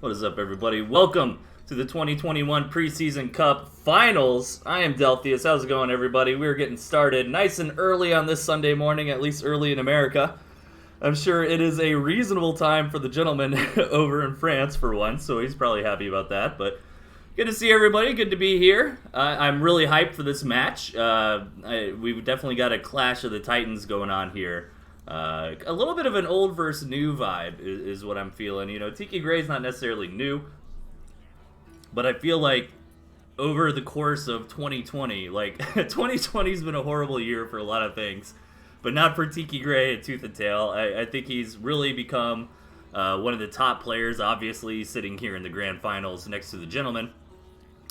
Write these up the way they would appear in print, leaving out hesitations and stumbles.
What is up, everybody? Welcome to the 2021 Preseason Cup Finals. I am Delthius. How's it going, everybody? We're getting started nice and early on this Sunday morning, at least early in America. I'm sure it is a reasonable time for the gentleman over in France for once, so he's probably happy about that. But good to see everybody. Good to be here. I'm really hyped for this match. We've definitely got a Clash of the Titans going on here. A little bit of an old versus new vibe is what I'm feeling. You know, Tiki Gray's not necessarily new, but I feel like over the course of 2020, like 2020's been a horrible year for a lot of things, but not for Tiki Gray at Tooth and Tail. I think he's really become one of the top players, obviously sitting here in the grand finals next to the gentleman.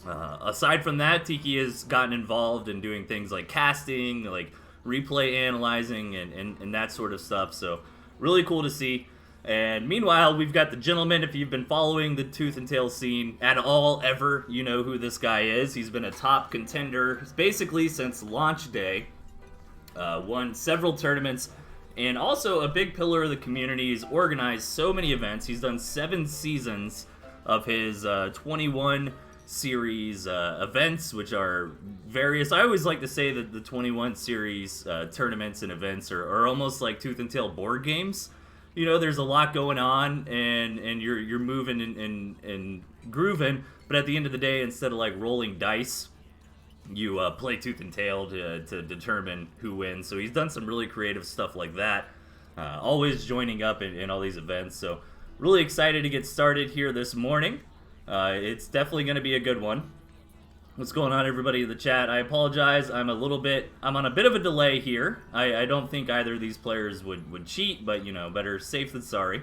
Aside from that, Tiki has gotten involved in doing things like casting, like replay analyzing and that sort of stuff, so really cool to see. And meanwhile, we've got the gentleman. If you've been following the Tooth and Tail scene at all ever, you know who this guy is. He's been a top contender basically since launch day, won several tournaments, and also a big pillar of the community. He's organized so many events. He's done 7 seasons of his 21 series events, which are various. I always like to say that the 21 series tournaments and events are almost like Tooth and Tail board games. You know, there's a lot going on, and you're moving and grooving, but at the end of the day, instead of like rolling dice, you play Tooth and Tail to determine who wins. So he's done some really creative stuff like that, always joining up in all these events. So really excited to get started here this morning. It's definitely going to be a good one. What's going on, everybody in the chat? I apologize. I'm on a bit of a delay here. I don't think either of these players would cheat, but you know, better safe than sorry.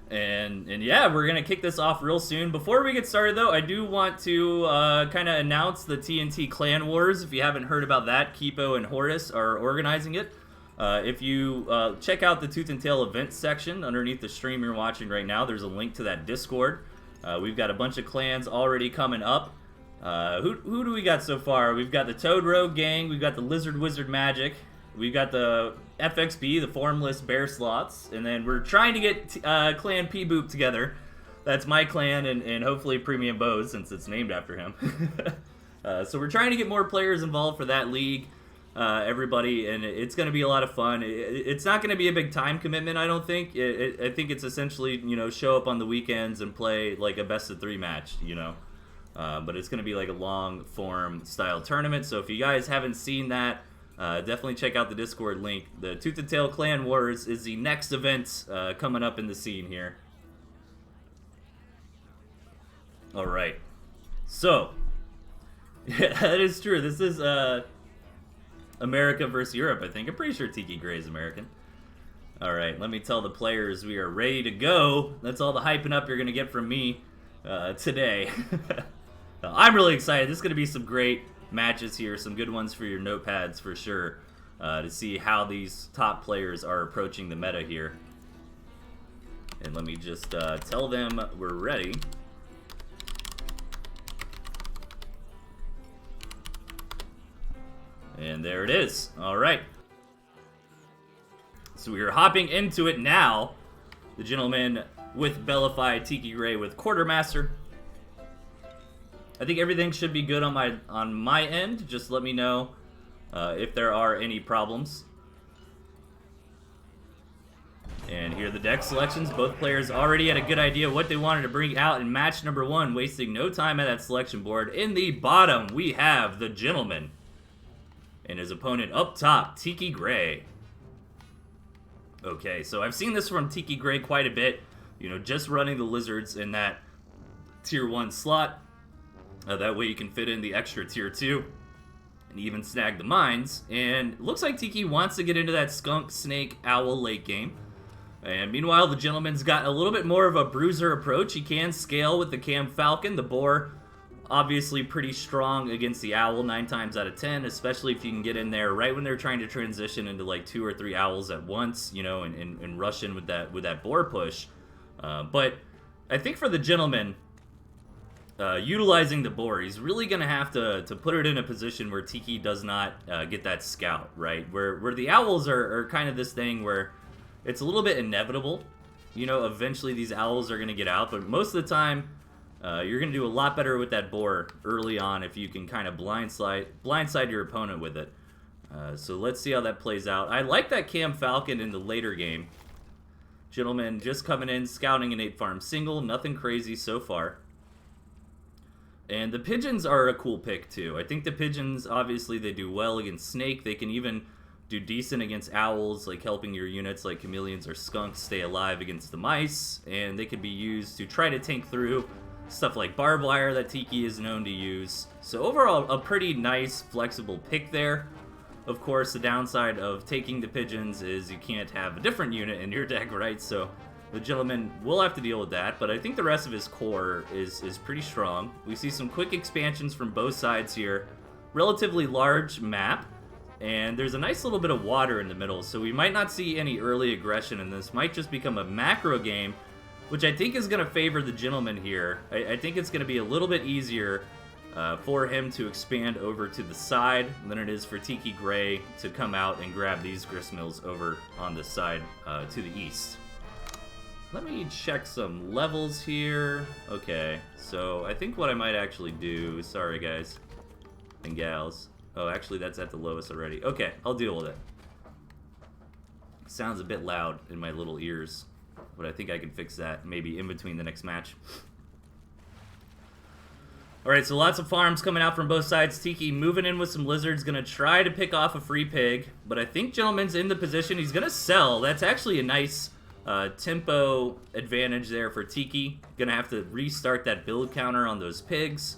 And yeah, we're gonna kick this off real soon. Before we get started, though, I do want to kind of announce the TnT Clan Wars. If you haven't heard about that, Kipo and Horace are organizing it. If you check out the Tooth and Tail events section underneath the stream you're watching right now, there's a link to that Discord. We've got a bunch of clans already coming up. Who do we got so far? We've got the Toad Rogue Gang, we've got the Lizard Wizard Magic, we've got the FXB, the Formless Bear Slots, and then we're trying to get Clan P-Boop together. That's my clan, and hopefully Premium Bows, since it's named after him. So we're trying to get more players involved for that league. Everybody, and it's going to be a lot of fun. It's not going to be a big time commitment, I don't think. I think it's essentially, you know, show up on the weekends and play like a best of 3 match, you know. But it's going to be like a long form style tournament. So if you guys haven't seen that, definitely check out the Discord link. The Tooth and Tail Clan Wars is the next event coming up in the scene here. All right. So, yeah, that is true. This is America versus Europe, I think. I'm pretty sure Tiki Gray is American. Alright, let me tell the players we are ready to go. That's all the hyping up you're going to get from me today. I'm really excited. This is going to be some great matches here. Some good ones for your notepads for sure. To see how these top players are approaching the meta here. And let me just tell them we're ready. And there it is. All right. So we are hopping into it now. The gentleman with Bellified, Tiki Gray with Quartermaster. I think everything should be good on my end. Just let me know if there are any problems. And here are the deck selections. Both players already had a good idea what they wanted to bring out in match number 1, wasting no time at that selection board. In the bottom, we have the gentleman. And his opponent up top, Tiki Gray. Okay, so I've seen this from Tiki Gray quite a bit. You know, just running the lizards in that tier 1 slot. That way you can fit in the extra tier 2 and even snag the mines. And it looks like Tiki wants to get into that skunk, snake, owl late game. And meanwhile, the gentleman's got a little bit more of a bruiser approach. He can scale with the Cam Falcon. The boar, obviously pretty strong against the owl 9 times out of 10, especially if you can get in there right when they're trying to transition into like 2 or 3 owls at once, you know, and rush in with that boar push. But I think for the gentleman, utilizing the boar, he's really going to have to put it in a position where Tiki does not get that scout, right? Where the owls are kind of this thing where it's a little bit inevitable you know, eventually these owls are going to get out, but most of the time, you're going to do a lot better with that boar early on if you can kind of blindside your opponent with it. So let's see how that plays out. I like that Cam Falcon in the later game. Gentleman just coming in, scouting an 8-farm single. Nothing crazy so far. And the pigeons are a cool pick too. I think the pigeons, obviously, they do well against snake. They can even do decent against owls, like helping your units like chameleons or skunks stay alive against the mice. And they could be used to try to tank through stuff like barbed wire that Tiki is known to use. So overall, a pretty nice, flexible pick there. Of course, the downside of taking the pigeons is you can't have a different unit in your deck, right? So the gentleman will have to deal with that, but I think the rest of his core is pretty strong. We see some quick expansions from both sides here. Relatively large map, and there's a nice little bit of water in the middle, so we might not see any early aggression, and this might just become a macro game, which I think is going to favor the gentleman here. I think it's going to be a little bit easier for him to expand over to the side than it is for Tiki Gray to come out and grab these gristmills over on this side to the east. Let me check some levels here. Okay, so I think what I might actually do, sorry guys and gals. Oh, actually that's at the lowest already. Okay, I'll deal with it. Sounds a bit loud in my little ears, but I think I can fix that maybe in between the next match. Alright, so lots of farms coming out from both sides. Tiki moving in with some lizards, gonna try to pick off a free pig, but I think Gentleman's in the position. He's gonna sell. That's actually a nice tempo advantage there for Tiki. Gonna have to restart that build counter on those pigs.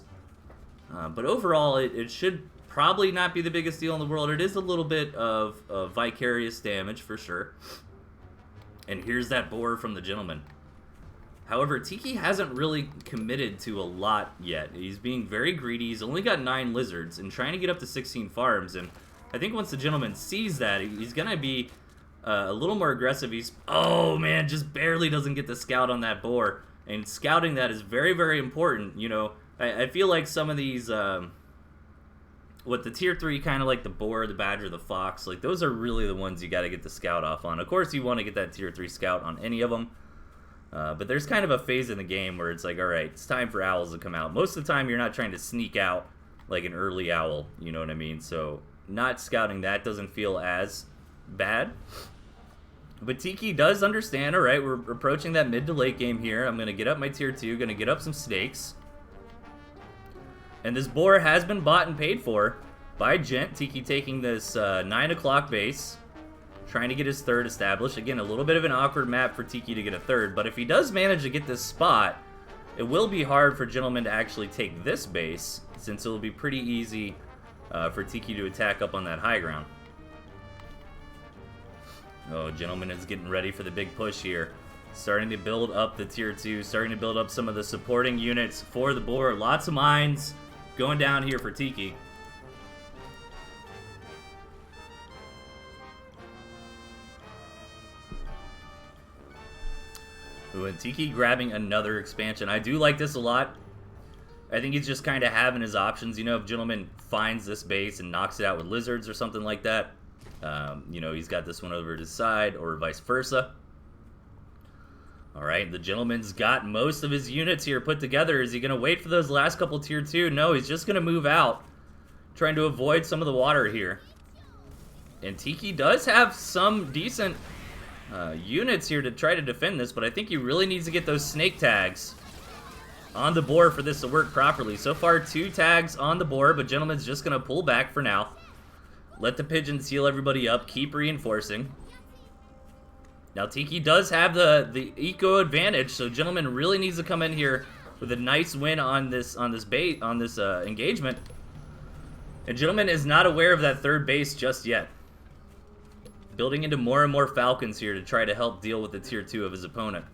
But overall, it should probably not be the biggest deal in the world. It is a little bit of vicarious damage for sure. And here's that boar from the gentleman. However, Tiki hasn't really committed to a lot yet. He's being very greedy. He's only got 9 lizards and trying to get up to 16 farms. And I think once the gentleman sees that, he's going to be a little more aggressive. Oh man, just barely doesn't get the scout on that boar. And scouting that is very, very important. You know, I feel like some of these, what the tier 3, kind of like the boar, the badger, the fox, like those are really the ones you got to get the scout off on. Of course, you want to get that tier 3 scout on any of them. But there's kind of a phase in the game where it's like, alright, it's time for owls to come out. Most of the time, you're not trying to sneak out like an early owl, you know what I mean? So, not scouting that doesn't feel as bad. But Tiki does understand, alright, we're approaching that mid to late game here. I'm going to get up my tier 2, going to get up some stakes. And this boar has been bought and paid for by Gent. Tiki taking this 9 o'clock base. Trying to get his third established. Again, a little bit of an awkward map for Tiki to get a third, but if he does manage to get this spot, it will be hard for Gentleman to actually take this base, since it will be pretty easy for Tiki to attack up on that high ground. Oh, Gentleman is getting ready for the big push here. Starting to build up the tier 2, starting to build up some of the supporting units for the boar. Lots of mines going down here for Tiki. Ooh, and Tiki grabbing another expansion. I do like this a lot. I think he's just kind of having his options. You know, if Gentleman finds this base and knocks it out with lizards or something like that, you know, he's got this one over to his side or vice versa. Alright, the Gentleman's got most of his units here put together. Is he going to wait for those last couple tier 2? No, he's just going to move out, trying to avoid some of the water here. And Tiki does have some decent units here to try to defend this, but I think he really needs to get those snake tags on the board for this to work properly. So far, 2 tags on the board, but Gentleman's just going to pull back for now. Let the pigeons heal everybody up, keep reinforcing. Now, Tiki does have the eco advantage, so Gentleman really needs to come in here with a nice win on this engagement. And Gentleman is not aware of that third base just yet. Building into more and more Falcons here to try to help deal with the tier 2 of his opponent.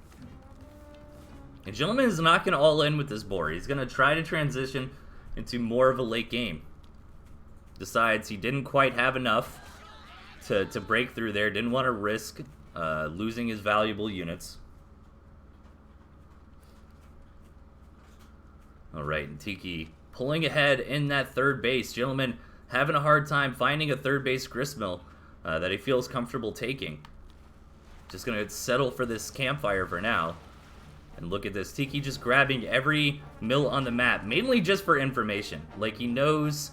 And Gentleman is not going to all in with this boar. He's going to try to transition into more of a late game. Decides he didn't quite have enough to break through there. Didn't want to risk losing his valuable units. Alright, and Tiki pulling ahead in that third base. Gentleman having a hard time finding a third base gristmill that he feels comfortable taking. Just going to settle for this campfire for now. And look at this. Tiki just grabbing every mill on the map, mainly just for information. Like, he knows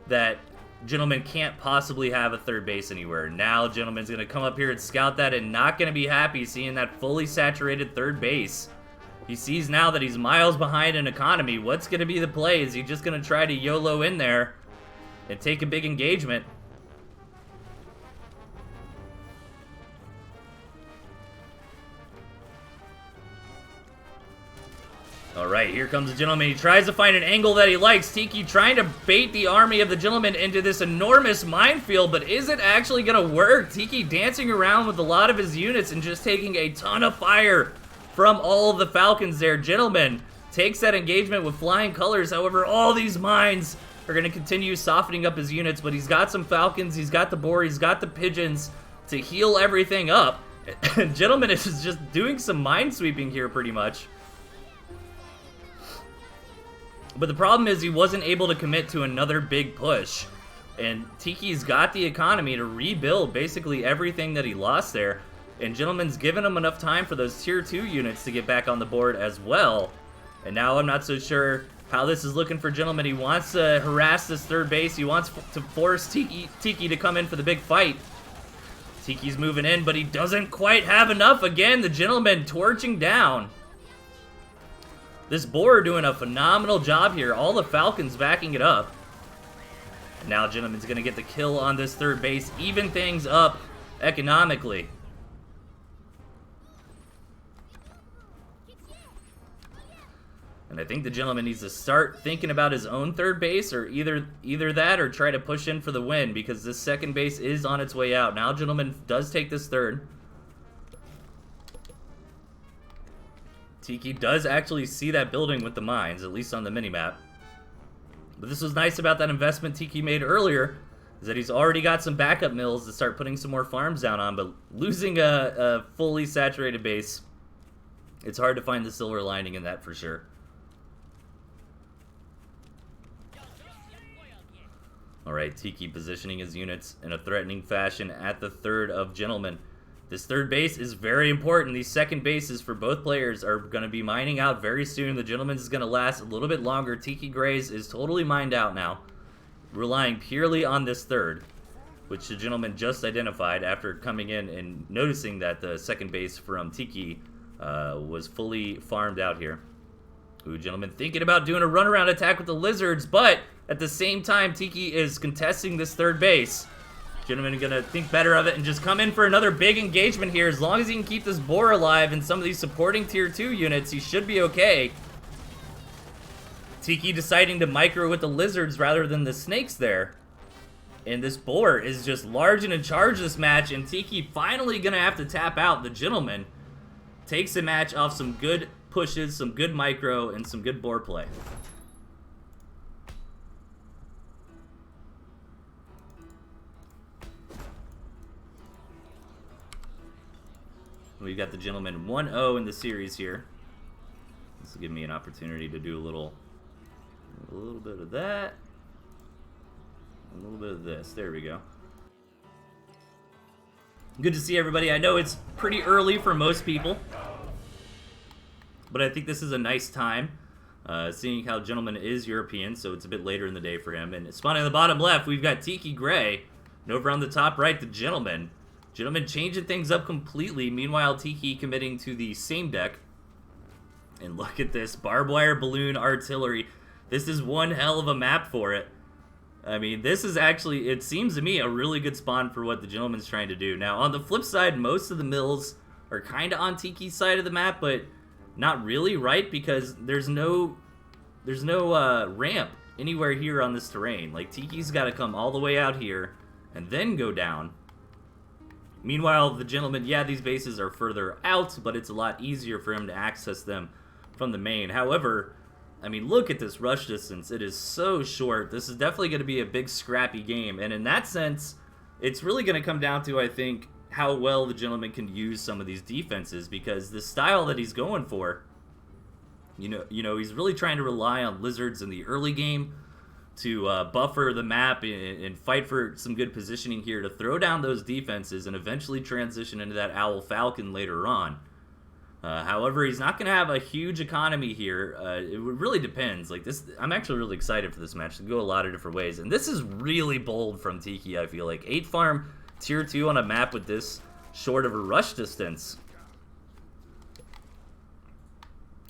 that Gentleman can't possibly have a third base anywhere. Now Gentleman's going to come up here and scout that and not going to be happy seeing that fully saturated third base. He sees now that he's miles behind in economy. What's going to be the play? Is he just going to try to YOLO in there and take a big engagement? Alright, here comes the Gentleman. He tries to find an angle that he likes. Tiki trying to bait the army of the Gentleman into this enormous minefield, but is it actually going to work? Tiki dancing around with a lot of his units and just taking a ton of fire from all of the Falcons there. Gentleman takes that engagement with flying colors. However, all these mines are going to continue softening up his units, but he's got some Falcons, he's got the boar, he's got the pigeons to heal everything up. Gentleman is just doing some mine sweeping here pretty much. But the problem is he wasn't able to commit to another big push. And Tiki's got the economy to rebuild basically everything that he lost there. And Gentleman's given him enough time for those tier 2 units to get back on the board as well. And now I'm not so sure how this is looking for Gentleman. He wants to harass this third base. He wants to force Tiki to come in for the big fight. Tiki's moving in, but he doesn't quite have enough. Again, the Gentleman torching down. This boar doing a phenomenal job here. All the Falcons backing it up. And now Gentleman's going to get the kill on this third base. Even things up economically. And I think the Gentleman needs to start thinking about his own third base, or either that or try to push in for the win, because this second base is on its way out. Now Gentleman does take this third. Tiki does actually see that building with the mines, at least on the minimap. But this was nice about that investment Tiki made earlier, is that he's already got some backup mills to start putting some more farms down on, but losing a fully saturated base, it's hard to find the silver lining in that for sure. Alright, Tiki positioning his units in a threatening fashion at the third of Gentleman. This third base is very important. These second bases for both players are going to be mining out very soon. The Gentleman's is going to last a little bit longer. Tiki Gray's is totally mined out now, relying purely on this third, which the Gentleman just identified after coming in and noticing that the second base from Tiki was fully farmed out here. Ooh, Gentleman thinking about doing a runaround attack with the lizards, but at the same time, Tiki is contesting this third base. Gentleman gonna think better of it and just come in for another big engagement here. As long as he can keep this boar alive and some of these supporting tier 2 units, he should be okay. Tiki deciding to micro with the lizards rather than the snakes there. And this boar is just large and in charge this match, and Tiki finally gonna have to tap out. The Gentleman takes the match off some good pushes, some good micro, and some good boar play. We've got the Gentleman 1-0 in the series here. This will give me an opportunity to do a little bit of that. A little bit of this. There we go. Good to see everybody. I know it's pretty early for most people, but I think this is a nice time. Seeing how Gentleman is European, so it's a bit later in the day for him. And spawning on the bottom left, we've got Tiki Gray. And over on the top right, the Gentleman. Gentleman changing things up completely. Meanwhile, Tiki committing to the same deck. And look at this. Barbed wire balloon artillery. This is one hell of a map for it. I mean, this is actually, it seems to me, a really good spawn for what the Gentleman's trying to do. Now, on the flip side, most of the mills are kind of on Tiki's side of the map, but not really, right? Because there's no ramp anywhere here on this terrain. Like, Tiki's got to come all the way out here and then go down. Meanwhile, the Gentleman, yeah, these bases are further out, but it's a lot easier for him to access them from the main. However, I mean, look at this rush distance. It is so short. This is definitely going to be a big scrappy game. And in that sense, it's really going to come down to, I think, how well the Gentleman can use some of these defenses, because the style that he's going for, you know, he's really trying to rely on lizards in the early game to buffer the map and fight for some good positioning here to throw down those defenses and eventually transition into that Owl Falcon later on. However, he's not going to have a huge economy here. It really depends. Like this, I'm actually really excited for this match. It can go a lot of different ways, and this is really bold from Tiki. I feel like 8 farm tier 2 on a map with this short of a rush distance.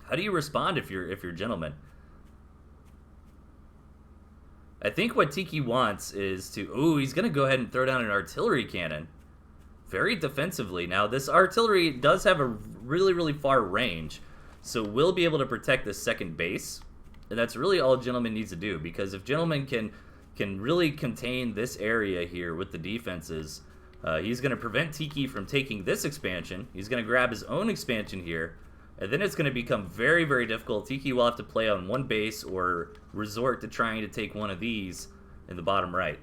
How do you respond if you're Gentleman? I think what Tiki wants is to... Ooh, he's going to go ahead and throw down an artillery cannon. Very defensively. Now, this artillery does have a really, really far range, so we'll be able to protect the second base. And that's really all Gentleman needs to do, because if Gentleman can really contain this area here with the defenses, he's going to prevent Tiki from taking this expansion. He's going to grab his own expansion here, and then it's going to become very, very difficult. Tiki will have to play on one base or resort to trying to take one of these in the bottom right.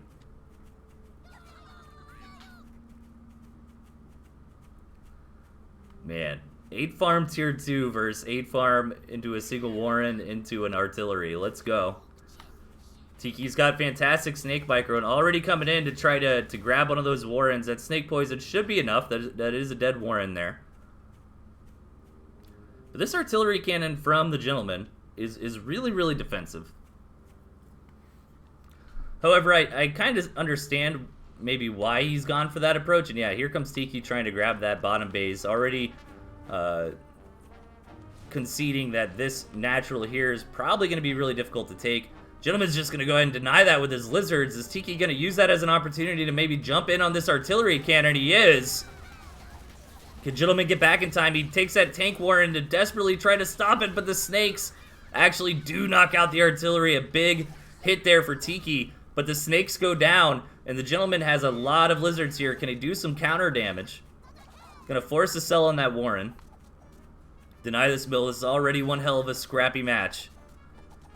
Man, 8 farm tier 2 versus 8 farm into a single Warren into an artillery. Let's go. Tiki's got fantastic snake micro and already coming in to try to grab one of those Warrens. That snake poison should be enough. That is a dead Warren there. But this artillery cannon from the Gentleman is really, really defensive. However, I kind of understand maybe why he's gone for that approach. And yeah, here comes Tiki trying to grab that bottom base, already conceding that this natural here is probably going to be really difficult to take. Gentleman's just going to go ahead and deny that with his lizards. Is Tiki going to use that as an opportunity to maybe jump in on this artillery cannon? He is. Can Gentleman get back in time? He takes that tank Warren to desperately try to stop it, but the snakes actually do knock out the artillery. A big hit there for Tiki, but the snakes go down, and the Gentleman has a lot of lizards here. Can he do some counter damage? Gonna force a sell on that Warren. Deny this mill. This is already one hell of a scrappy match.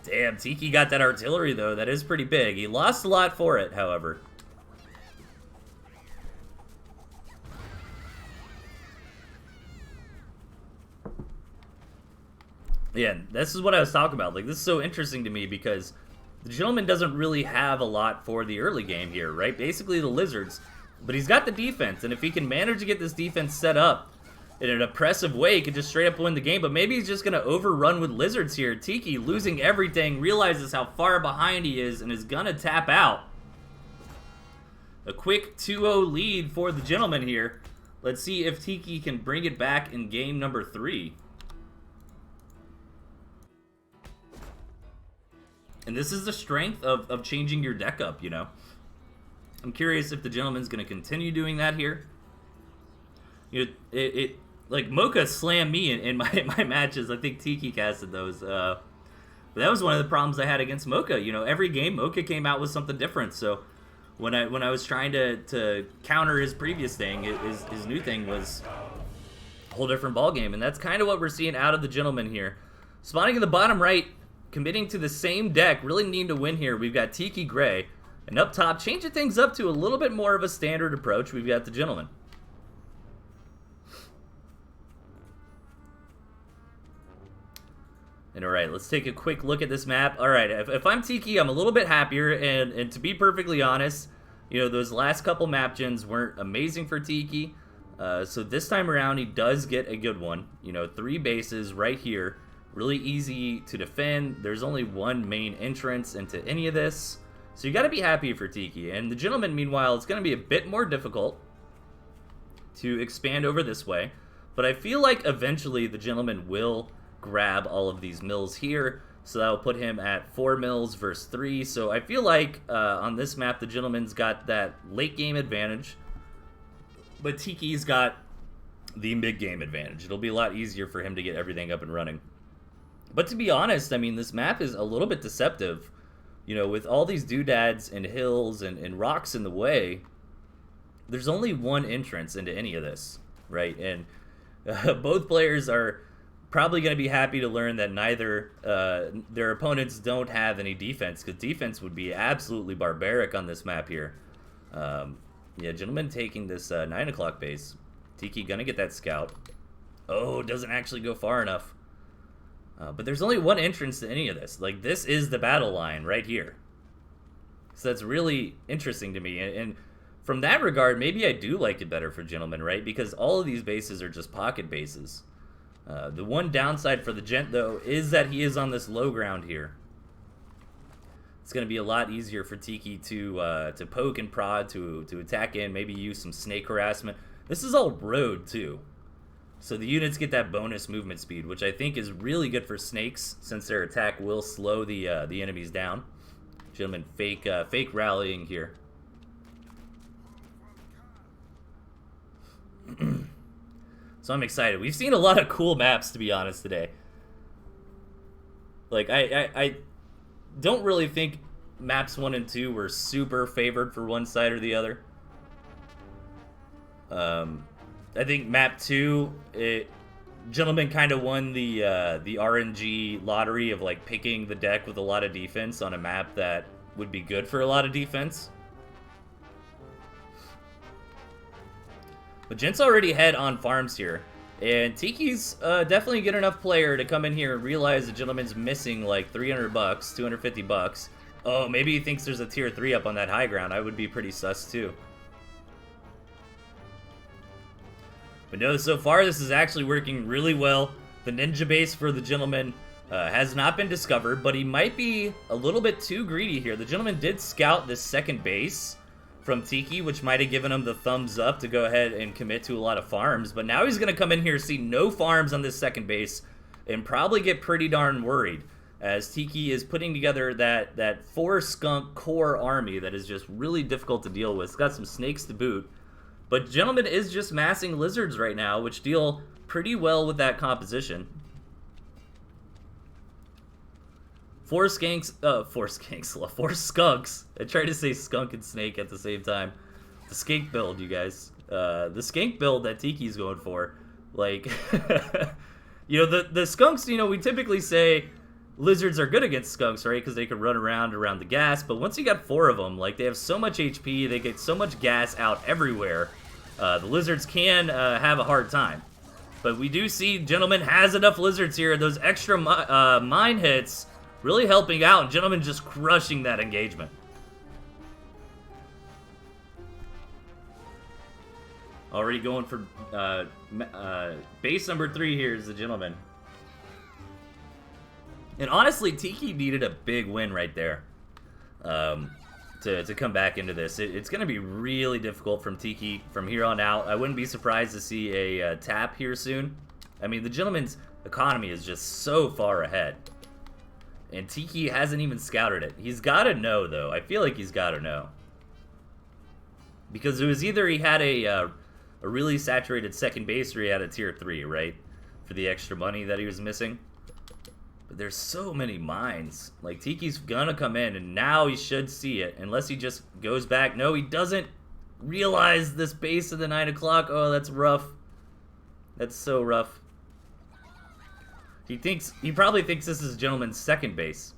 Damn, Tiki got that artillery, though. That is pretty big. He lost a lot for it, however. Yeah, this is what I was talking about. Like, this is so interesting to me because the Gentleman doesn't really have a lot for the early game here, right? Basically the lizards. But he's got the defense, and if he can manage to get this defense set up in an oppressive way, he could just straight up win the game. But maybe he's just going to overrun with lizards here. Tiki, losing everything, realizes how far behind he is and is going to tap out. A quick 2-0 lead for the Gentleman here. Let's see if Tiki can bring it back in game number 3. And this is the strength of changing your deck up, you know. I'm curious if the Gentleman's going to continue doing that here. You know, like Mocha slammed me in my matches. I think Tiki casted those. But that was one of the problems I had against Mocha. You know, every game Mocha came out with something different. So when I was trying to counter his previous thing, his new thing was a whole different ball game, and that's kind of what we're seeing out of the Gentleman here. Spawning in the bottom right, committing to the same deck, really needing to win here. We've got Tiki Gray. And up top, changing things up to a little bit more of a standard approach, we've got the Gentleman. And alright, let's take a quick look at this map. Alright, if I'm Tiki, I'm a little bit happier, and to be perfectly honest, you know, those last couple map gens weren't amazing for Tiki. So this time around, he does get a good one. You know, 3 bases right here. Really easy to defend. There's only one main entrance into any of this. So you got to be happy for Tiki. And the Gentleman, meanwhile, it's going to be a bit more difficult to expand over this way. But I feel like eventually the Gentleman will grab all of these mills here. So that will put him at 4 mills versus 3. So I feel like on this map, the Gentleman's got that late game advantage. But Tiki's got the mid game advantage. It'll be a lot easier for him to get everything up and running. But to be honest, I mean, this map is a little bit deceptive. You know, with all these doodads and hills and rocks in the way, there's only one entrance into any of this, right? And both players are probably going to be happy to learn that neither their opponents don't have any defense, because defense would be absolutely barbaric on this map here. Yeah, Gentleman taking this 9 o'clock base. Tiki going to get that scout. Oh, doesn't actually go far enough. But there's only one entrance to any of this. Like, this is the battle line right here. So that's really interesting to me. And from that regard, maybe I do like it better for Gentleman, right? Because all of these bases are just pocket bases. The one downside for the Gent, though, is that he is on this low ground here. It's going to be a lot easier for Tiki to poke and prod, to attack in, maybe use some snake harassment. This is all road, too. So the units get that bonus movement speed, which I think is really good for snakes, since their attack will slow the enemies down. Gentlemen, fake rallying here. So I'm excited. We've seen a lot of cool maps, to be honest, today. Like, I don't really think maps 1 and 2 were super favored for one side or the other. I think map 2, Gentleman kind of won the RNG lottery of like picking the deck with a lot of defense on a map that would be good for a lot of defense. But Gent's already ahead on farms here. And Tiki's definitely a good enough player to come in here and realize the Gentleman's missing like 300 bucks, 250 bucks. Oh, maybe he thinks there's a tier 3 up on that high ground. I would be pretty sus too. But no, so far this is actually working really well. The ninja base for the Gentleman has not been discovered, but he might be a little bit too greedy here. The Gentleman did scout this second base from Tiki, which might have given him the thumbs up to go ahead and commit to a lot of farms. But now he's going to come in here, see no farms on this second base, and probably get pretty darn worried, as Tiki is putting together that 4-skunk core army that is just really difficult to deal with. It's got some snakes to boot. But Gentleman is just massing lizards right now, which deal pretty well with that composition. 4 skunks. I tried to say skunk and snake at the same time. The skink build, you guys. The skink build that Tiki's going for. Like, you know, the skunks, you know, we typically say lizards are good against skunks, right? Because they can run around the gas. But once you got 4 of them, like, they have so much HP, they get so much gas out everywhere. The lizards can have a hard time. But we do see Gentleman has enough lizards here. Those extra mine hits really helping out. Gentleman just crushing that engagement. Already going for base number 3 here is the Gentleman. And honestly, Tiki needed a big win right there to come back into this. It's going to be really difficult from Tiki from here on out. I wouldn't be surprised to see a tap here soon. I mean, the Gentleman's economy is just so far ahead. And Tiki hasn't even scouted it. He's got to know, though. I feel like he's got to know. Because it was either he had a really saturated second base or he had a tier 3, right? For the extra money that he was missing. But there's so many mines. Like, Tiki's gonna come in, and now he should see it. Unless he just goes back. No, he doesn't realize this base of the 9 o'clock. Oh, that's rough. That's so rough. He probably thinks this is Gentleman's second base.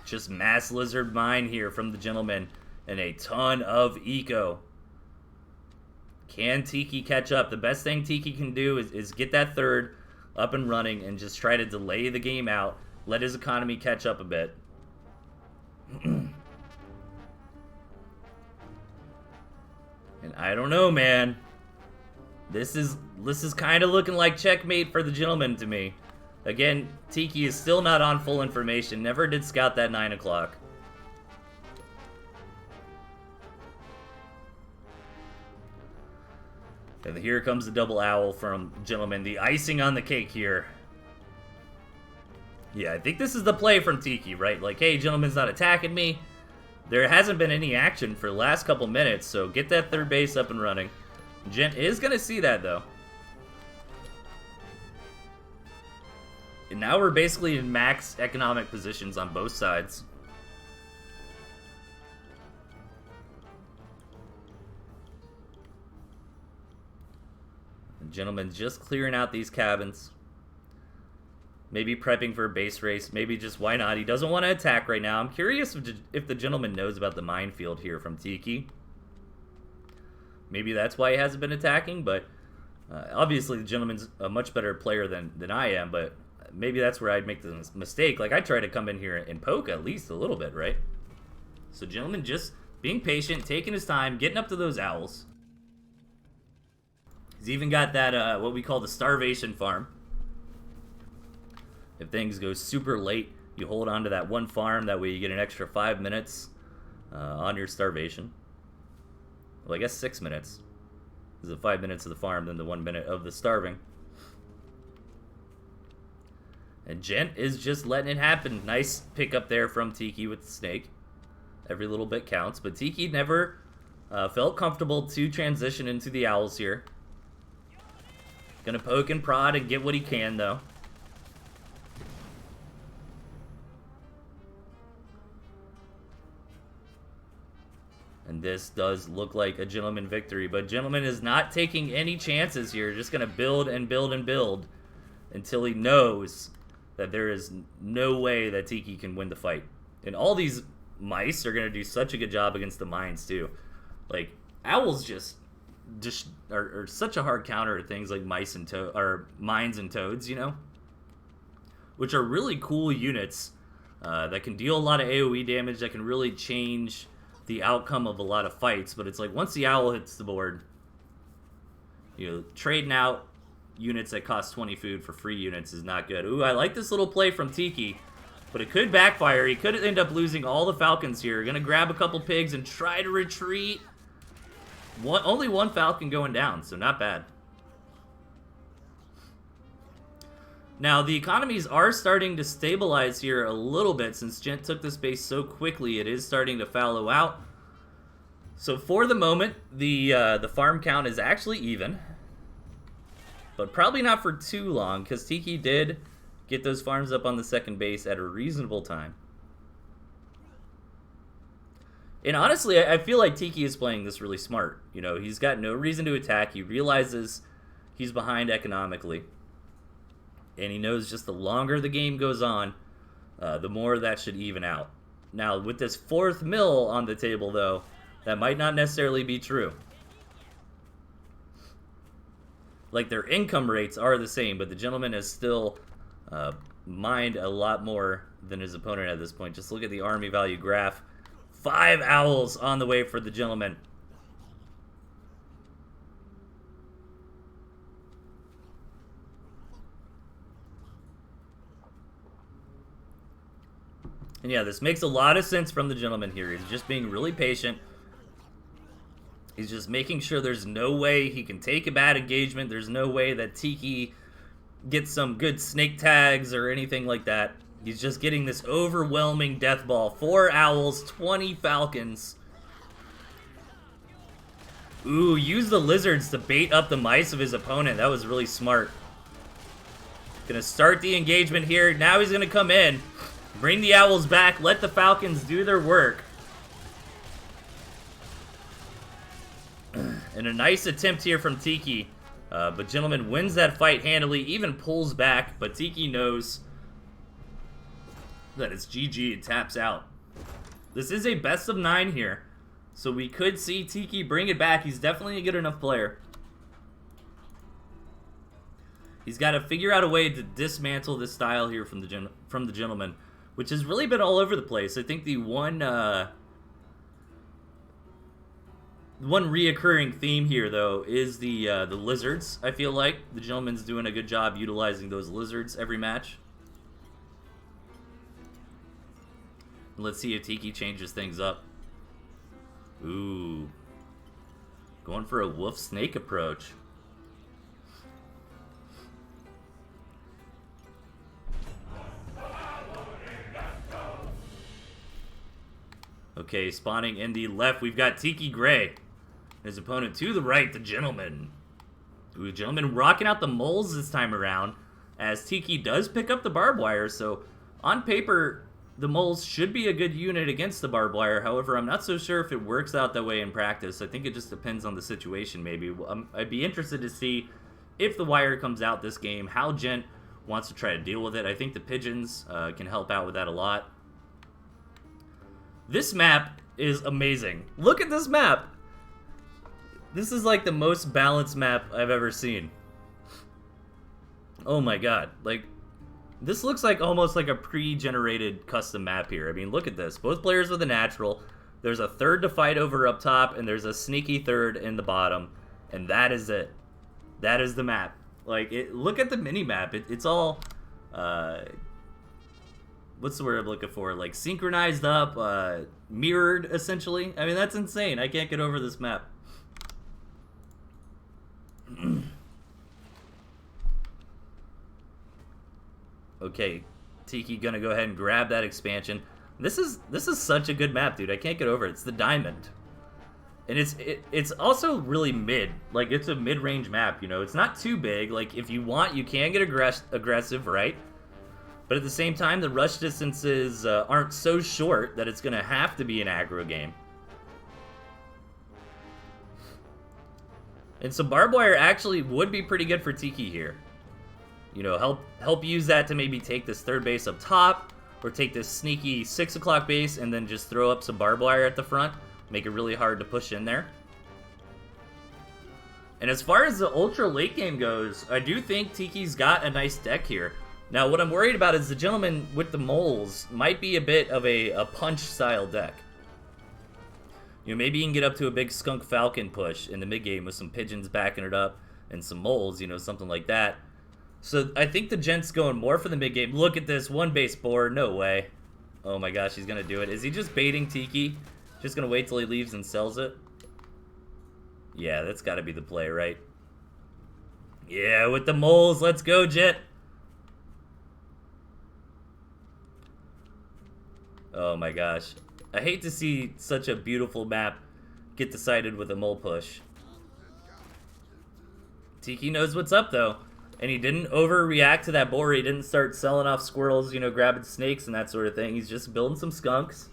Just mass lizard mine here from the Gentleman. And a ton of eco. Can Tiki catch up? The best thing Tiki can do is get that third up and running and just try to delay the game out. Let his economy catch up a bit. And I don't know, man. This is kind of looking like checkmate for the Gentleman to me. Again, Tiki is still not on full information. Never did scout that 9 o'clock. And here comes the double owl from Gentleman. The icing on the cake here. Yeah, I think this is the play from Tiki, right? Like, hey, Gentleman's not attacking me. There hasn't been any action for the last couple minutes, so get that third base up and running. Gent is going to see that, though. And now we're basically in max economic positions on both sides. The Gentleman's just clearing out these cabins. Maybe prepping for a base race. Maybe just, why not? He doesn't want to attack right now. I'm curious if the Gentleman knows about the minefield here from Tiki. Maybe that's why he hasn't been attacking, but obviously the Gentleman's a much better player than I am, but maybe that's where I'd make the mistake. Like, I try to come in here and poke at least a little bit, right? So Gentleman just being patient, taking his time, getting up to those owls. He's even got that, what we call the starvation farm. If things go super late, you hold on to that one farm. That way you get an extra 5 minutes on your starvation. Well, I guess 6 minutes. Is the 5 minutes of the farm, then the 1 minute of the starving. And Gent is just letting it happen. Nice pick up there from Tiki with the snake. Every little bit counts. But Tiki never felt comfortable to transition into the owls here. Gonna poke and prod and get what he can, though. And this does look like a Gentleman victory. But Gentleman is not taking any chances here. Just gonna build and build and build until he knows that there is no way that Tiki can win the fight. And all these mice are going to do such a good job against the mines, too. Like, owls just are such a hard counter to things like mines and toads, you know? Which are really cool units that can deal a lot of AoE damage, that can really change the outcome of a lot of fights. But it's like, once the owl hits the board, you know, trading out units that cost 20 food for free units is not good. Ooh, I like this little play from Tiki, but it could backfire. He could end up losing all the falcons here. Gonna grab a couple pigs and try to retreat. Only one falcon going down, so not bad. Now, the economies are starting to stabilize here a little bit. Since Gent took this base so quickly, it is starting to fallow out. So for the moment, the farm count is actually even. But probably not for too long, because Tiki did get those farms up on the second base at a reasonable time. And honestly, I feel like Tiki is playing this really smart. You know, he's got no reason to attack. He realizes he's behind economically. And he knows just the longer the game goes on, the more that should even out. Now, with this 4th mill on the table, though, that might not necessarily be true. Like, their income rates are the same, but the Gentleman has still mined a lot more than his opponent at this point. Just look at the army value graph. 5 owls on the way for the Gentleman. And yeah, this makes a lot of sense from the Gentleman here. He's just being really patient. He's just making sure there's no way he can take a bad engagement. There's no way that Tiki gets some good snake tags or anything like that. He's just getting this overwhelming death ball. 4 owls, 20 falcons. Ooh, use the lizards to bait up the mice of his opponent. That was really smart. Gonna start the engagement here. Now he's gonna come in, bring the owls back, let the falcons do their work. And a nice attempt here from Tiki. But Gentleman wins that fight handily, even pulls back. But Tiki knows that it's GG and taps out. This is a best of 9 here. So we could see Tiki bring it back. He's definitely a good enough player. He's got to figure out a way to dismantle this style here from the Gentleman, which has really been all over the place. I think the one reoccurring theme here, though, is the lizards. I feel like the Gentleman's doing a good job utilizing those lizards every match. Let's see if Tiki changes things up. Ooh. Going for a wolf snake approach. Okay, spawning in the left, we've got Tiki Gray. His opponent to the right, the Gentleman. Ooh, Gentleman rocking out the moles this time around, as Tiki does pick up the barbed wire. So, on paper, the moles should be a good unit against the barbed wire. However, I'm not so sure if it works out that way in practice. I think it just depends on the situation, maybe. I'd be interested to see if the wire comes out this game, how Gent wants to try to deal with it. I think the pigeons can help out with that a lot. This map is amazing. Look at this map. This is like the most balanced map I've ever seen. Oh my god. Like, This looks like almost like a pre-generated custom map here. I mean, look at this. Both players with a natural. There's a third to fight over up top, and there's a sneaky third in the bottom. And that is it. That is the map. Like, look at the mini-map. It's all, what's the word I'm looking for? Like, synchronized up, mirrored, essentially. I mean, that's insane. I can't get over this map. Okay, Tiki gonna go ahead and grab that expansion. This is such a good map, dude. I can't get over it. It's the diamond. And it's also really mid. Like, it's a mid-range map, you know. It's not too big. Like, if you want, you can get aggressive, right? But at the same time, the rush distances aren't so short that it's gonna have to be an aggro game. And so barbed wire actually would be pretty good for Tiki here. You know, help use that to maybe take this third base up top, or take this sneaky 6 o'clock base and then just throw up some barbed wire at the front. Make it really hard to push in there. And as far as the ultra late game goes, I do think Tiki's got a nice deck here. Now, what I'm worried about is the gentleman with the moles might be a bit of a punch style deck. You know, maybe you can get up to a big skunk falcon push in the mid game with some pigeons backing it up and some moles, you know, something like that. So I think the gent's going more for the mid game. Look at this, one base board, no way. Oh my gosh, he's gonna do it. Is he just baiting Tiki? Just gonna wait till he leaves and sells it? Yeah, that's gotta be the play, right? Yeah, with the moles, let's go, Jet. Oh my gosh. I hate to see such a beautiful map get decided with a mole push. Tiki knows what's up, though. And he didn't overreact to that boar. He didn't start selling off squirrels, you know, grabbing snakes and that sort of thing. He's just building some skunks.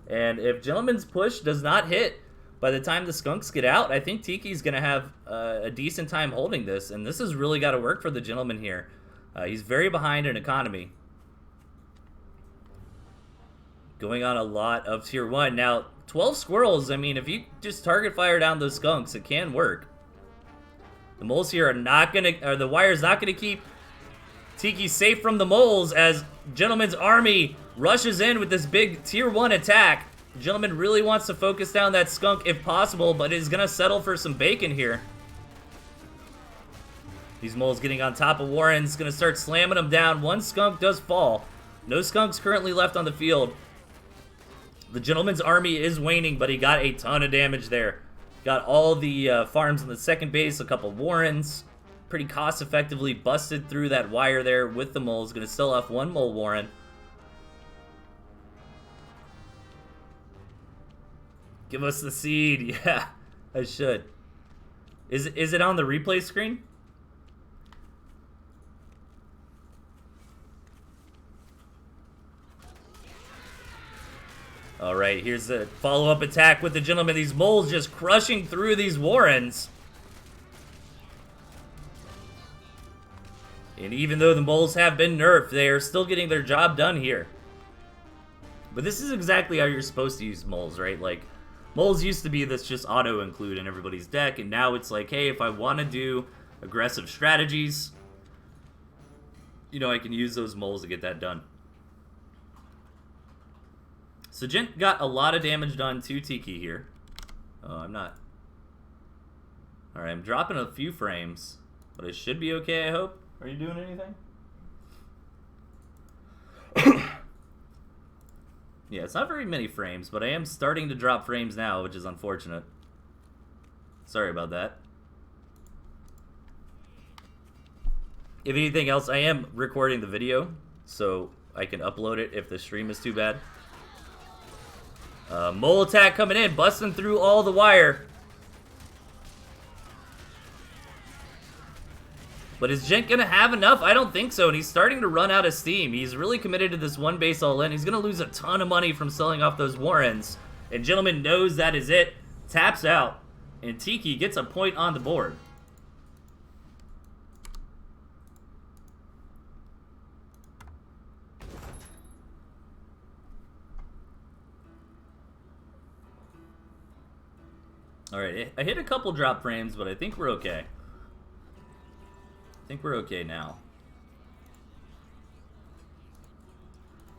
And if Gentleman's push does not hit by the time the skunks get out, I think Tiki's going to have a decent time holding this. And this has really got to work for the Gentleman here. He's very behind in economy. Going on a lot of tier 1. Now, 12 squirrels, I mean, if you just target fire down those skunks, it can work. The moles here are not gonna, or the wire's not gonna keep Tiki safe from the moles as Gentleman's army rushes in with this big tier 1 attack. Gentleman really wants to focus down that skunk if possible, but is gonna settle for some bacon here. These moles getting on top of Warren's, gonna start slamming them down. One skunk does fall. No skunks currently left on the field. The Gentleman's army is waning, but he got a ton of damage there. Got all the farms on the second base, a couple Warrens. Pretty cost-effectively busted through that wire there with the moles. Gonna sell off one mole Warren. Give us the seed. Yeah, I should. Is it on the replay screen? Alright, here's the follow-up attack with the Gentleman. These moles just crushing through these Warrens. And even though the moles have been nerfed, they are still getting their job done here. But this is exactly how you're supposed to use moles, right? Like, moles used to be this just auto-include in everybody's deck, and now it's like, hey, if I want to do aggressive strategies, you know, I can use those moles to get that done. So Gent got a lot of damage done to Tiki here. Oh, I'm not. Alright, I'm dropping a few frames, but it should be okay, I hope. Are you doing anything? Yeah, it's not very many frames, but I am starting to drop frames now, which is unfortunate. Sorry about that. If anything else, I am recording the video, so I can upload it if the stream is too bad. Mole attack coming in, busting through all the wire. But is Gent gonna have enough? I don't think so, and he's starting to run out of steam. He's really committed to this one base all in. He's gonna lose a ton of money from selling off those Warrens. And Gentleman knows that is it. Taps out, and Tiki gets a point on the board. Alright, I hit a couple drop frames, but I think we're okay. I think we're okay now.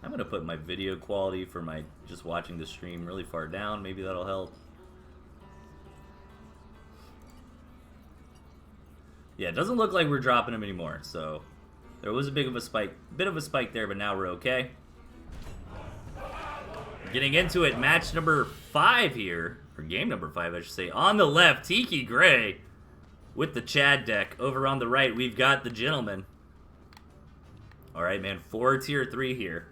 I'm going to put my video quality for my just watching the stream really far down. Maybe that'll help. Yeah, it doesn't look like we're dropping him anymore, so there was a bit of a spike there, but now we're okay. Getting into it, match number 5 here, or game number 5, I should say. On the left, Tiki Gray with the Chad deck. Over on the right, we've got the Gentleman. All right, man, 4 tier 3 here.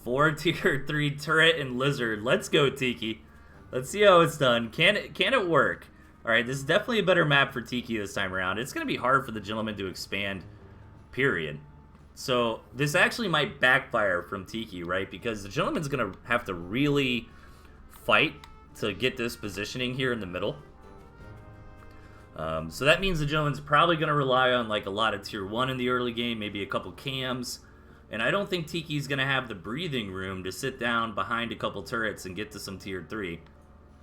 4 tier 3 turret and lizard. Let's go, Tiki. Let's see how it's done. Can it work? All right, this is definitely a better map for Tiki this time around. It's going to be hard for the Gentleman to expand, period. So this actually might backfire from Tiki, right? Because the Gentleman's going to have to really fight to get this positioning here in the middle. So that means the Gentleman's probably going to rely on like a lot of tier 1 in the early game, maybe a couple cams. And I don't think Tiki's going to have the breathing room to sit down behind a couple turrets and get to some tier 3.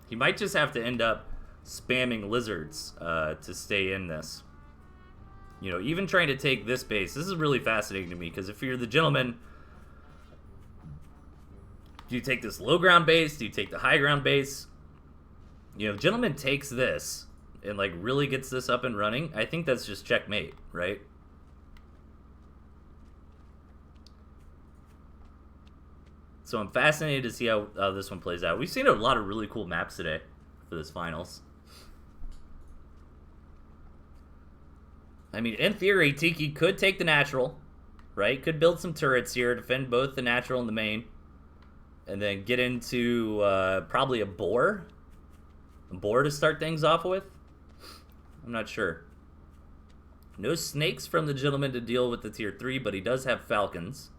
He might just have to end up spamming lizards to stay in this. You know, even trying to take this base. This is really fascinating to me, because if you're the Gentleman, do you take this low ground base? Do you take the high ground base? You know, if Gentleman takes this and like really gets this up and running, I think that's just checkmate, right? So I'm fascinated to see how this one plays out. We've seen a lot of really cool maps today for this finals. I mean, in theory, Tiki could take the natural, right? Could build some turrets here, defend both the natural and the main, and then get into probably a boar. A boar to start things off with? I'm not sure. No snakes from the Gentleman to deal with the tier 3, but he does have falcons.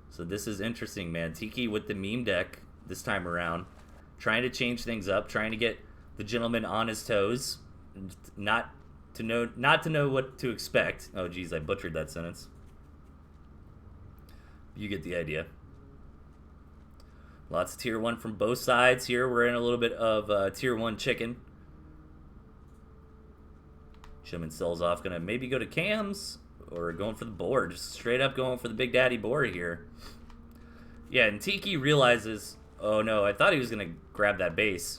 So this is interesting, man. Tiki with the meme deck this time around. Trying to change things up, trying to get the Gentleman on his toes. Not to know what to expect. Oh, geez, I butchered that sentence. You get the idea. Lots of tier 1 from both sides here. We're in a little bit of tier 1 chicken. Gentleman sells off. Gonna maybe go to cams or going for the board. Just straight up going for the Big Daddy board here. Yeah, and Tiki realizes, oh no, I thought he was gonna grab that base.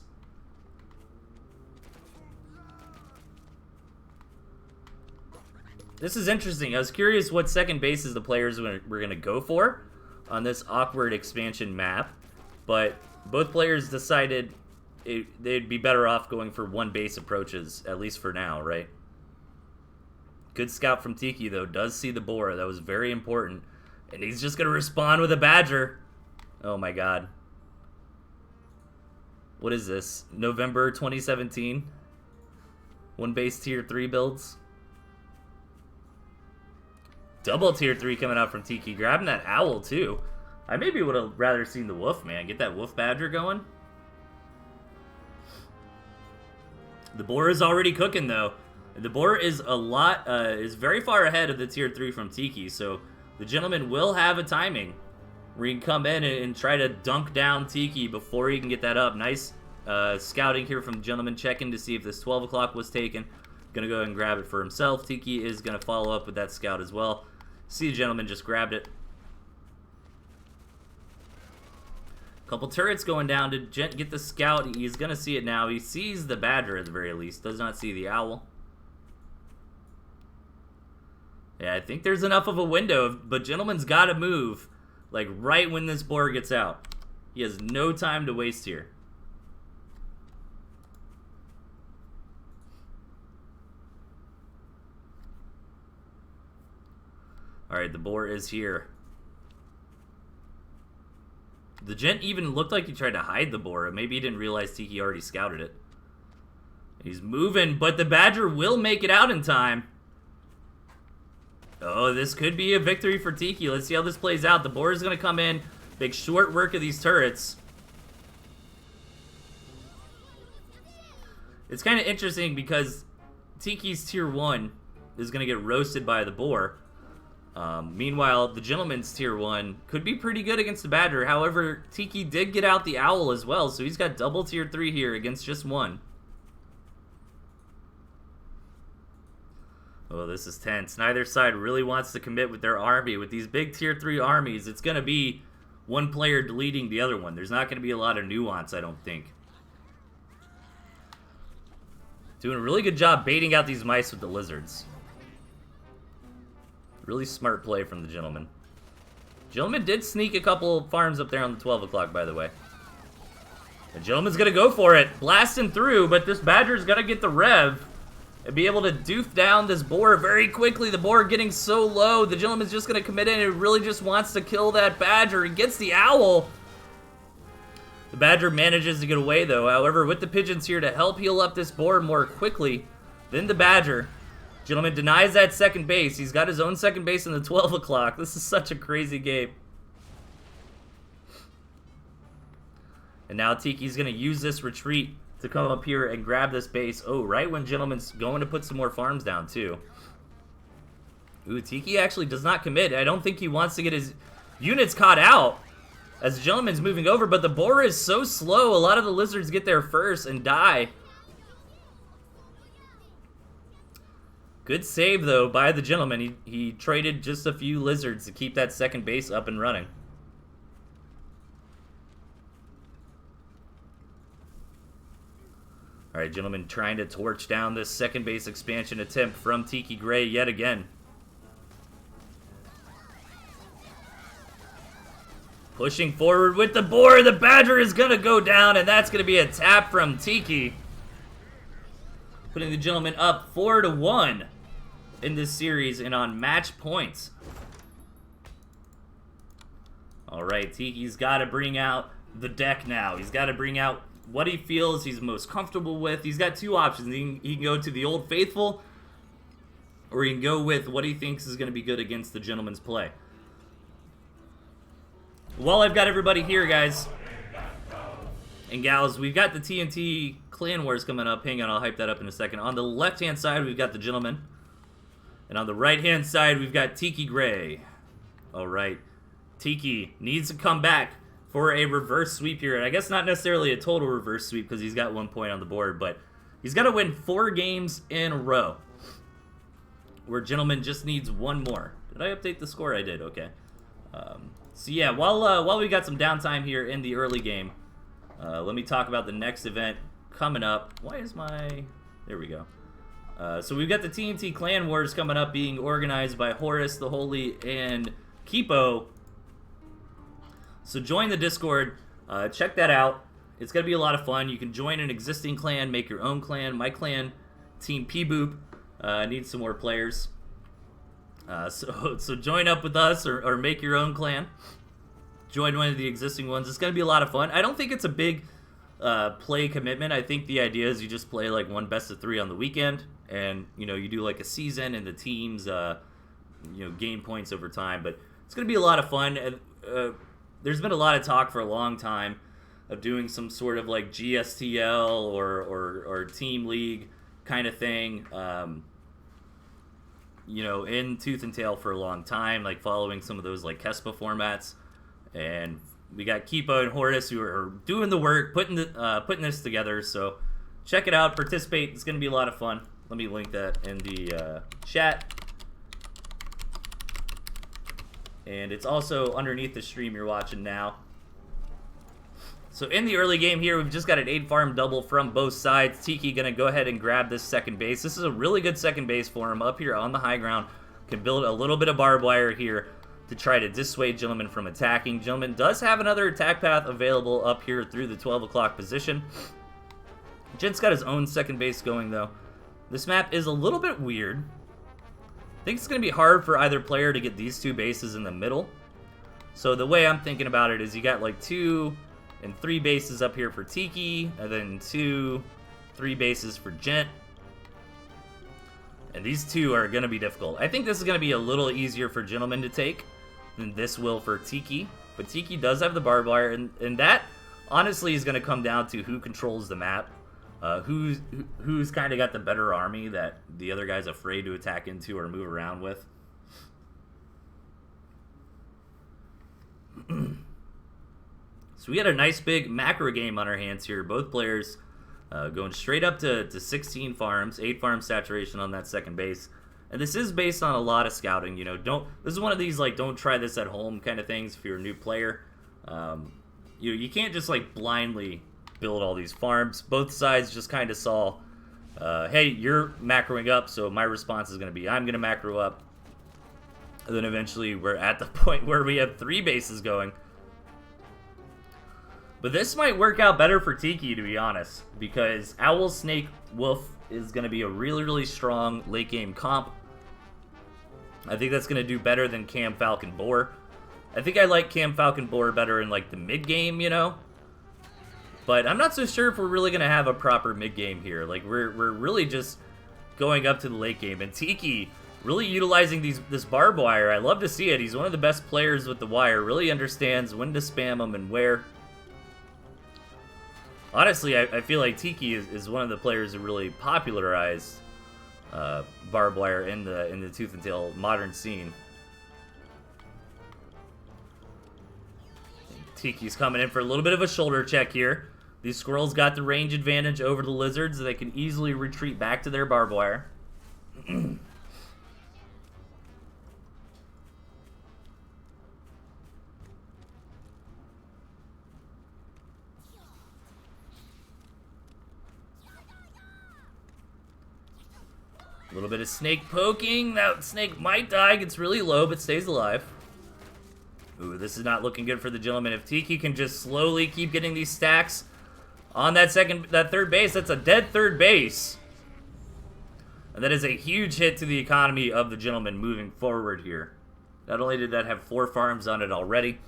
This is interesting. I was curious what second bases the players were going to go for on this awkward expansion map, but both players decided they'd be better off going for one base approaches, at least for now, right? Good scout from Tiki, though. Does see the boar. That was very important. And he's just going to respond with a badger. Oh, my God. What is this? November 2017? One base tier 3 builds? Double tier 3 coming out from Tiki. Grabbing that owl, too. I maybe would have rather seen the wolf, man. Get that wolf badger going. The boar is already cooking, though. The boar is is very far ahead of the tier 3 from Tiki, so the Gentleman will have a timing where he can come in and try to dunk down Tiki before he can get that up. Nice scouting here from the Gentleman, checking to see if this 12 o'clock was taken. Gonna go ahead and grab it for himself. Tiki is gonna follow up with that scout as well. See, the Gentleman just grabbed it. Couple turrets going down to get the scout. He's gonna see it now. He sees the badger at the very least. Does not see the owl. Yeah, I think there's enough of a window, but Gentleman's got to move, like, right when this boar gets out. He has no time to waste here. Alright, the boar is here. The Gent even looked like he tried to hide the boar. Maybe he didn't realize Tiki already scouted it. He's moving, but the badger will make it out in time. Oh, this could be a victory for Tiki. Let's see how this plays out. The boar is going to come in. Big short work of these turrets. It's kind of interesting because Tiki's tier 1 is going to get roasted by the boar. Meanwhile, the Gentleman's tier 1 could be pretty good against the badger. However, Tiki did get out the owl as well, so he's got double tier 3 here against just one. Oh, this is tense. Neither side really wants to commit with their army. With these big tier 3 armies, it's going to be one player deleting the other one. There's not going to be a lot of nuance, I don't think. Doing a really good job baiting out these mice with the lizards. Really smart play from the gentleman. Gentleman did sneak a couple farms up there on the 12 o'clock, by the way. The gentleman's going to go for it. Blasting through, but this badger's going to get the rev. And be able to doof down this boar very quickly. The boar getting so low. The gentleman's just going to commit in and really just wants to kill that badger. He gets the owl. The badger manages to get away, though. However, with the pigeons here to help heal up this boar more quickly than the badger, gentleman denies that second base. He's got his own second base in the 12 o'clock. This is such a crazy game. And now Tiki's going to use this retreat to come up here and grab this base. Oh, right when gentleman's going to put some more farms down, too. Ooh, Tiki actually does not commit. I don't think he wants to get his units caught out as the gentleman's moving over, but the boar is so slow. A lot of the lizards get there first and die. Good save, though, by the gentleman. He traded just a few lizards to keep that second base up and running. All right, gentlemen, trying to torch down this second base expansion attempt from Tiki Gray yet again. Pushing forward with the boar. The badger is going to go down, and that's going to be a tap from Tiki. Putting the gentleman up 4-1 in this series and on match points. All right, Tiki's got to bring out the deck now. He's got to bring out what he feels he's most comfortable with. He's got two options. He can go to the Old Faithful, or he can go with what he thinks is going to be good against the gentleman's play. While I've got everybody here, guys and gals, we've got the TnT Clan Wars coming up. Hang on, I'll hype that up in a second. On the left-hand side, we've got the gentleman. And on the right-hand side, we've got Tiki Gray. All right. Tiki needs to come back for a reverse sweep here. And I guess not necessarily a total reverse sweep because he's got 1 point on the board, but he's got to win 4 games in a row. Where gentleman just needs 1 more. Did I update the score? I did, okay. So yeah, while we got some downtime here in the early game, let me talk about the next event coming up. Why is my... There we go. So we've got the TnT Clan Wars coming up, being organized by Horus, the Holy, and Kipo. So join the Discord, check that out. It's going to be a lot of fun. You can join an existing clan, make your own clan. My clan, Team P-Boop, needs some more players. So join up with us or make your own clan. Join one of the existing ones. It's going to be a lot of fun. I don't think it's a big play commitment. I think the idea is you just play like one best of 3 on the weekend, and you do like a season, and the teams gain points over time. But it's going to be a lot of fun. And there's been a lot of talk for a long time of doing some sort of like GSTL or team league kind of thing. In Tooth and Tail for a long time, like following some of those like Kespa formats. And we got Kipo and Horus who are doing the work, putting this together. So check it out, participate. It's going to be a lot of fun. Let me link that in the chat. And it's also underneath the stream you're watching now. So in the early game here, we've just got an 8-farm double from both sides. Tiki going to go ahead and grab this second base. This is a really good second base for him up here on the high ground. Can build a little bit of barbed wire here to try to dissuade gentleman from attacking. Gentleman does have another attack path available up here through the 12 o'clock position. Gent's got his own second base going, though. This map is a little bit weird. I think it's going to be hard for either player to get these 2 bases in the middle. So the way I'm thinking about it is you got like 2 and 3 bases up here for Tiki, and then 2, 3 bases for Gent. And these 2 are going to be difficult. I think this is going to be a little easier for Gentleman to take than this will for Tiki. But Tiki does have the barbed wire, and that honestly is going to come down to who controls the map. Who's kind of got the better army that the other guy's afraid to attack into or move around with. So we had a nice big macro game on our hands here. Both players going straight up to 16 farms, 8 farm saturation on that second base. And this is based on a lot of scouting, you know. This is one of these, like, don't try this at home kind of things if you're a new player. You can't just, like, blindly build all these farms. Both sides just kind of saw, hey, you're macroing up, so my response is going to be, I'm going to macro up. And then eventually we're at the point where we have 3 bases going. But this might work out better for Tiki, to be honest, because Owl, Snake, Wolf is going to be a really, really strong late game comp. I think that's going to do better than Cam, Falcon, Boar. I think I like Cam, Falcon, Boar better in, like, the mid-game, you know? But I'm not so sure if we're really going to have a proper mid-game here. Like, we're really just going up to the late game. And Tiki really utilizing this barbed wire. I love to see it. He's one of the best players with the wire. Really understands when to spam them and where. Honestly, I feel like Tiki is one of the players who really popularized barbed wire in the Tooth and Tail modern scene. Tiki's coming in for a little bit of a shoulder check here. These squirrels got the range advantage over the lizards. They can easily retreat back to their barbed wire. A little bit of snake poking. That snake might die. Gets really low, but stays alive. Ooh, this is not looking good for the gentleman. If Tiki can just slowly keep getting these stacks on that third base, that's a dead third base. And that is a huge hit to the economy of the gentleman moving forward here. Not only did that have 4 farms on it already,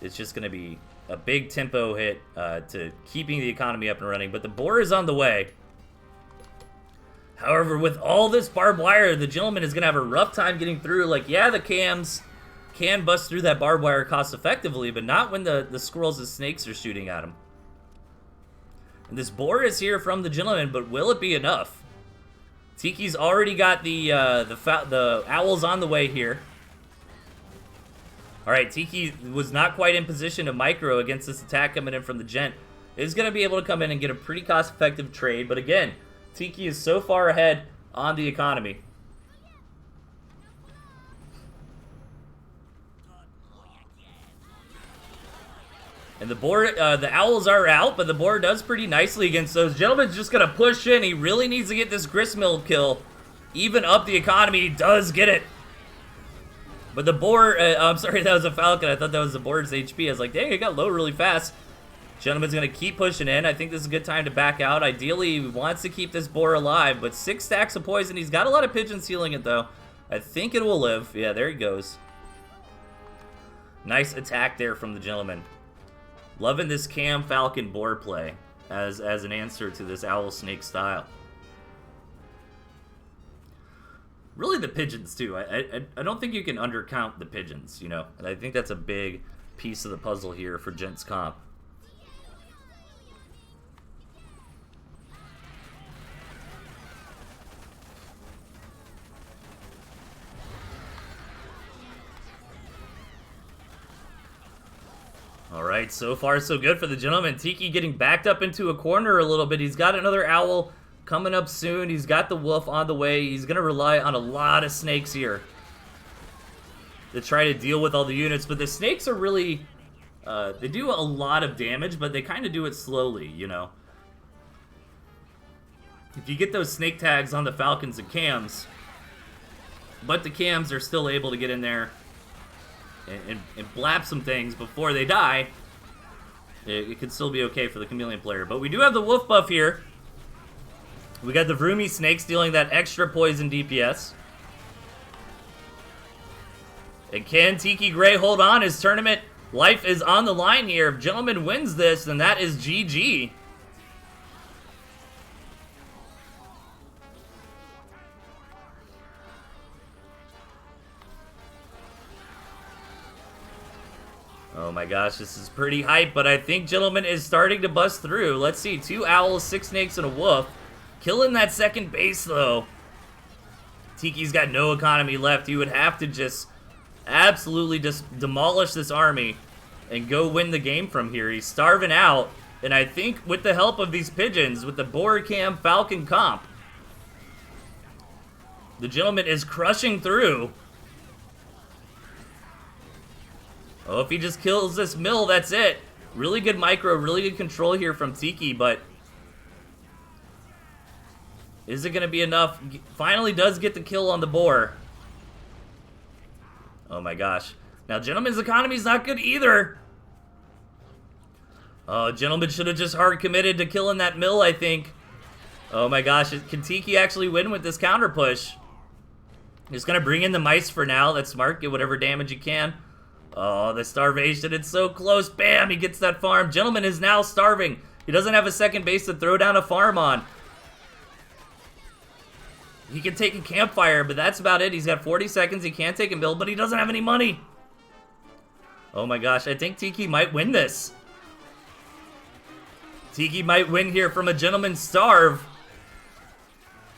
it's just going to be a big tempo hit to keeping the economy up and running. But the boar is on the way. However, with all this barbed wire, the gentleman is going to have a rough time getting through. Like, yeah, the cams can bust through that barbed wire cost effectively, but not when the squirrels and snakes are shooting at him. And this boar is here from the gentleman, but will it be enough? Tiki's already got the owls on the way here. All right, Tiki was not quite in position to micro against this attack coming in from the gent. Is going to be able to come in and get a pretty cost-effective trade, but again, Tiki is so far ahead on the economy. And the board, the owls are out, but the board does pretty nicely against those. Gentleman's just going to push in. He really needs to get this gristmill kill. Even up the economy, he does get it. But the boar, I'm sorry, that was a falcon. I thought that was the board's HP. I was like, dang, it got low really fast. Gentleman's going to keep pushing in. I think this is a good time to back out. Ideally, he wants to keep this boar alive, but 6 stacks of poison. He's got a lot of pigeons healing it, though. I think it will live. Yeah, there he goes. Nice attack there from the gentleman. Loving this Cam Falcon boar play as an answer to this Owl Snake style. Really the pigeons, too. I don't think you can undercount the pigeons, you know. And I think that's a big piece of the puzzle here for Gents Comp. Alright, so far so good for the gentleman. Tiki getting backed up into a corner a little bit. He's got another owl coming up soon. He's got the wolf on the way. He's going to rely on a lot of snakes here to try to deal with all the units. But the snakes are really, they do a lot of damage, but they kind of do it slowly, you know. If you get those snake tags on the falcons and cams, but the cams are still able to get in there and blap some things before they die, it could still be okay for the chameleon player. But we do have the wolf buff here. We got the Vroomy snakes dealing that extra poison DPS. And can Tiki Gray hold on? His tournament life is on the line here. If Gentleman wins this, then that is GG. Oh my gosh, this is pretty hype, but I think Gentleman is starting to bust through. Let's see, 2 owls, 6 snakes, and a wolf. Killing that second base, though. Tiki's got no economy left. He would have to just absolutely just demolish this army and go win the game from here. He's starving out, and I think with the help of these pigeons, with the Boar Cam Falcon comp, The gentleman is crushing through. Oh, if he just kills this mill, that's it. Really good micro, really good control here from Tiki, but is it going to be enough? Finally does get the kill on the boar. Oh my gosh. Now, Gentleman's economy is not good either. Oh, Gentleman should have just hard committed to killing that mill, I think. Oh my gosh, can Tiki actually win with this counter push? He's going to bring in the mice for now. That's smart. Get whatever damage you can. Oh, the starvation. It's so close. Bam, he gets that farm. Gentleman is now starving. He doesn't have a second base to throw down a farm on. He can take a campfire, but that's about it. He's got 40 seconds. He can't take a mill, but he doesn't have any money. Oh my gosh, I think Tiki might win this. Tiki might win here from a Gentleman's starve.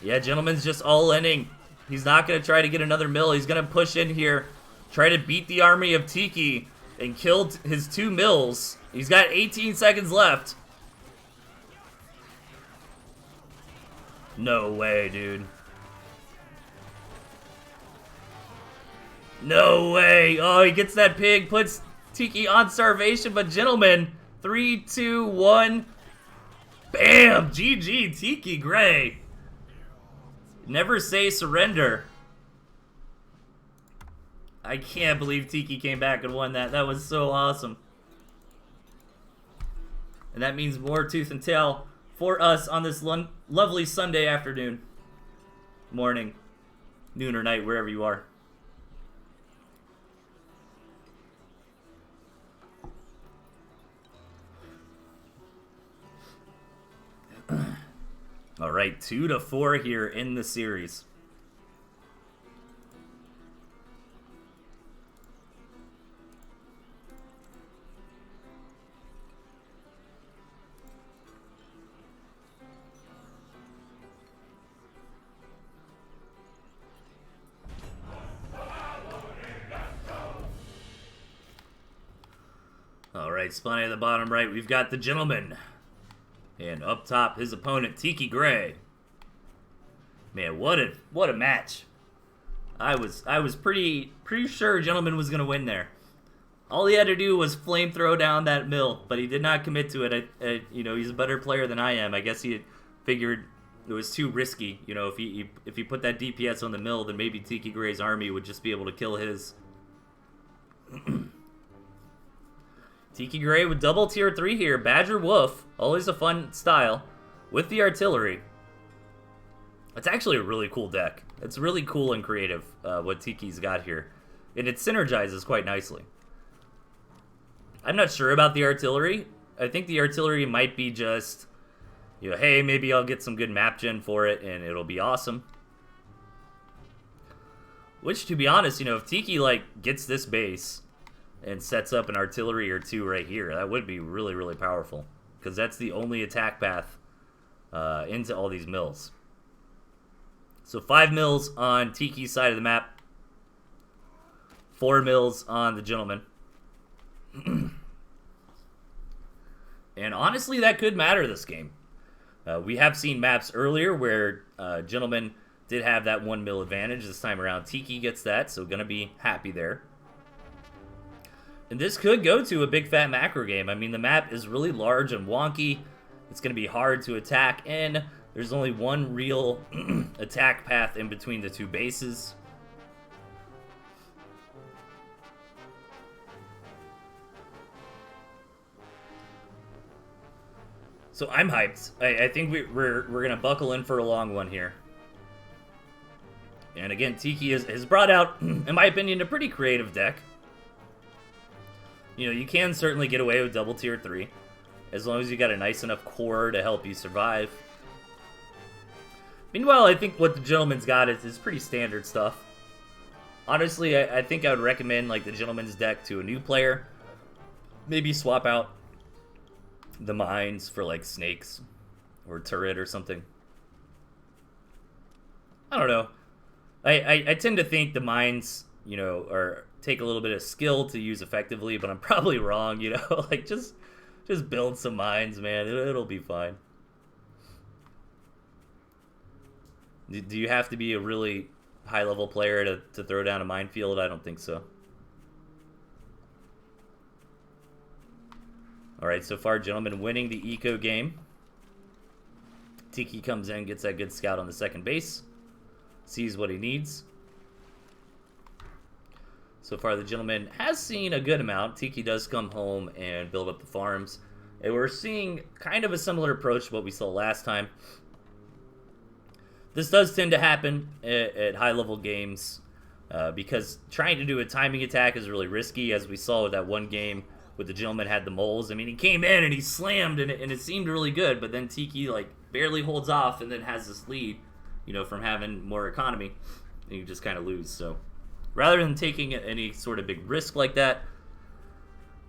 Yeah, Gentleman's just all-inning. He's not going to try to get another mill. He's going to push in here, try to beat the army of Tiki, and kill his 2 mills. He's got 18 seconds left. No way, dude. No way. Oh, he gets that pig, puts Tiki on starvation, but Gentleman, 3, 2, 1. Bam! GG, Tiki Gray. Never say surrender. I can't believe Tiki came back and won that. That was so awesome. And that means more Tooth and Tail for us on this lovely Sunday afternoon. Morning, noon or night, wherever you are. All right, 2-4 here in the series. All right, spawning at the bottom right, we've got the Gentleman. And up top, his opponent, Tiki Gray. Man, what a match. I was pretty sure Gentleman was gonna win there. All he had to do was flame throw down that mill, but he did not commit to it. You know, he's a better player than I am. I guess he figured it was too risky. You know, if he put that DPS on the mill, then maybe Tiki Gray's army would just be able to kill his. Tiki Gray with double tier 3 here. Badger Wolf, always a fun style, with the artillery. It's actually a really cool deck. It's really cool and creative, what Tiki's got here. And it synergizes quite nicely. I'm not sure about the artillery. I think the artillery might be just, you know, hey, maybe I'll get some good map gen for it and it'll be awesome. Which, to be honest, you know, if Tiki, like, gets this base and sets up an artillery or 2 right here, that would be really, really powerful. Because that's the only attack path into all these mills. So 5 mills on Tiki's side of the map. 4 mills on the Gentleman. And honestly, that could matter this game. We have seen maps earlier where Gentleman did have that 1 mill advantage. This time around, Tiki gets that, so gonna be happy there. And this could go to a big fat macro game. I mean, the map is really large and wonky. It's going to be hard to attack, and there's only one real attack path in between the 2 bases. So I'm hyped. I think we're going to buckle in for a long one here. And again, Tiki has brought out, in my opinion, a pretty creative deck. You know, you can certainly get away with double tier 3, as long as you got a nice enough core to help you survive. Meanwhile, I think what the Gentleman's got is pretty standard stuff. Honestly, I think I would recommend, like, the Gentleman's deck to a new player. Maybe swap out the mines for, like, snakes or turret or something. I don't know. I tend to think the mines, you know, take a little bit of skill to use effectively, but I'm probably wrong, you know? Like, just build some mines, man. It'll be fine. Do you have to be a really high-level player to throw down a minefield? I don't think so. Alright, so far, gentlemen winning the eco game. Tiki comes in, gets that good scout on the second base. Sees what he needs. So far, the gentleman has seen a good amount. Tiki does come home and build up the farms. And we're seeing kind of a similar approach to what we saw last time. This does tend to happen at high-level games because trying to do a timing attack is really risky, as we saw with that one game where the gentleman had the moles. I mean, he came in and he slammed, and it seemed really good, but then Tiki, like, barely holds off and then has this lead, you know, from having more economy, and you just kind of lose. So rather than taking any sort of big risk like that,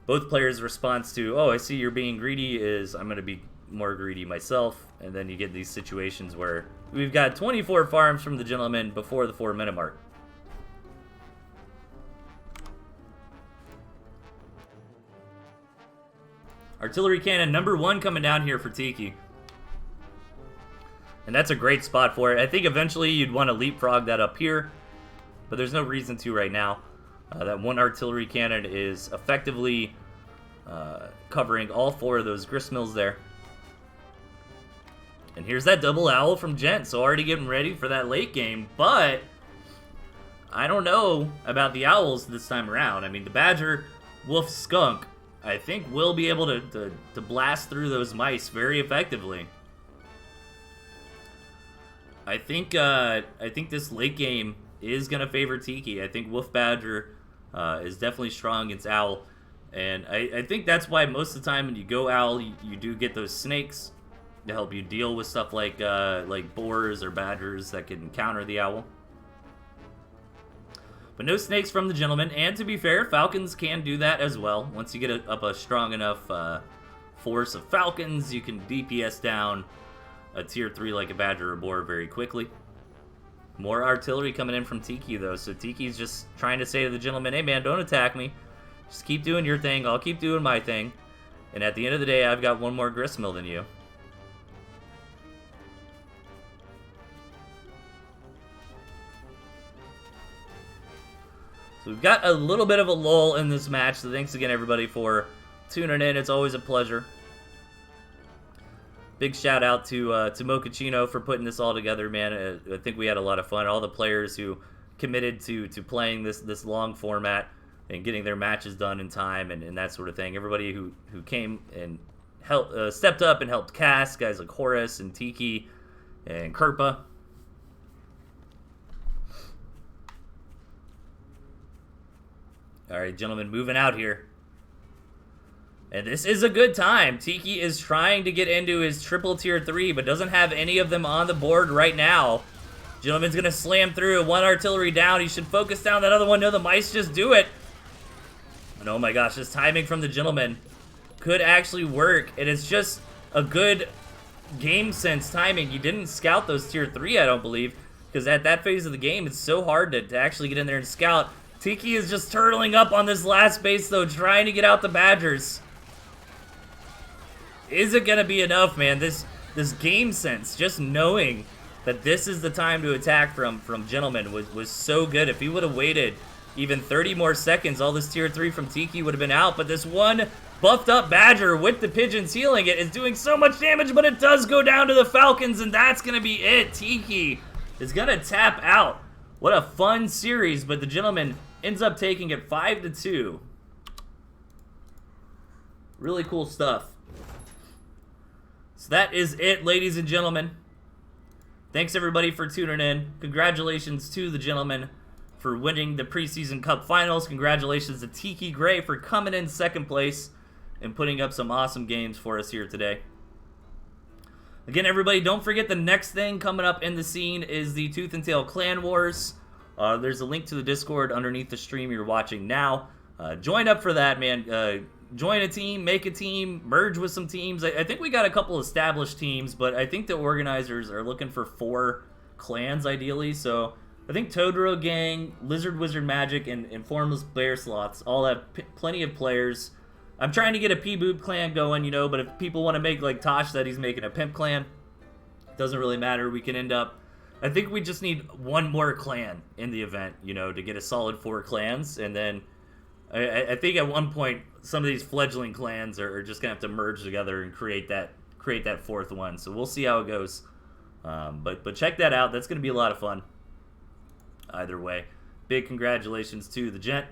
both players' response to, oh, I see you're being greedy, is I'm going to be more greedy myself, and then you get these situations where we've got 24 farms from the gentleman before the 4-minute mark. Artillery cannon number 1 coming down here for Tiki. And that's a great spot for it. I think eventually you'd want to leapfrog that up here, but there's no reason to right now. That one artillery cannon is effectively covering all 4 of those gristmills there. And here's that double owl from Gent, so already getting ready for that late game, but I don't know about the owls this time around. I mean, the badger, wolf, skunk, I think will be able to blast through those mice very effectively. I think this late game is going to favor Tiki. I think wolf badger is definitely strong against owl, and I think that's why most of the time when you go owl, you do get those snakes to help you deal with stuff like boars or badgers that can counter the owl. But no snakes from the gentleman, and to be fair, falcons can do that as well. Once you get up a strong enough force of falcons, you can DPS down a tier 3 like a badger or boar very quickly. More artillery coming in from Tiki, though, so Tiki's just trying to say to the gentleman, hey man, don't attack me. Just keep doing your thing, I'll keep doing my thing. And at the end of the day, I've got one more gristmill than you. So we've got a little bit of a lull in this match, so thanks again everybody for tuning in. It's always a pleasure. Big shout out to Mochaccino for putting this all together, man. I think we had a lot of fun. All the players who committed to playing this long format and getting their matches done in time and that sort of thing. Everybody who came and helped, stepped up and helped cast, guys like Horace and Tiki and Kerpa. All right, gentlemen, moving out here. And this is a good time. Tiki is trying to get into his triple tier 3, but doesn't have any of them on the board right now. Gentleman's going to slam through. One artillery down. He should focus down that other one. No, the mice just do it. And oh my gosh, this timing from the gentleman could actually work. And it's just a good game sense timing. He didn't scout those tier 3, I don't believe, because at that phase of the game, it's so hard to actually get in there and scout. Tiki is just turtling up on this last base, though, trying to get out the badgers. Is it going to be enough, man? This game sense, just knowing that this is the time to attack from Gentleman was so good. If he would have waited even 30 more seconds, all this tier 3 from Tiki would have been out. But this one buffed up badger with the pigeons healing it is doing so much damage, but it does go down to the falcons, and that's going to be it. Tiki is going to tap out. What a fun series, but the Gentleman ends up taking it 5-2. Really cool stuff. So that is it, ladies and gentlemen. Thanks everybody for tuning in. Congratulations to the Gentleman for winning the preseason cup finals. Congratulations to Tiki Gray for coming in second place and putting up some awesome games for us here today. Again, everybody, don't forget the next thing coming up in the scene is the Tooth and Tail Clan Wars. There's a link to the Discord underneath the stream you're watching now. Join up for that, man. Join a team, make a team, merge with some teams. I think we got a couple established teams, but I think the organizers are looking for 4 clans ideally. So I think Todro Gang, Lizard Wizard Magic, and Formless Bear Sloths all have plenty of players. I'm trying to get a P-Boob clan going, you know, but if people want to make like Tosh that he's making a Pimp clan, it doesn't really matter. We can end up I think we just need one more clan in the event, to get a solid 4 clans, and then I think at one point some of these fledgling clans are just gonna have to merge together and create that 4th one. So we'll see how it goes. But check that out. That's gonna be a lot of fun. Either way, big congratulations to the gent.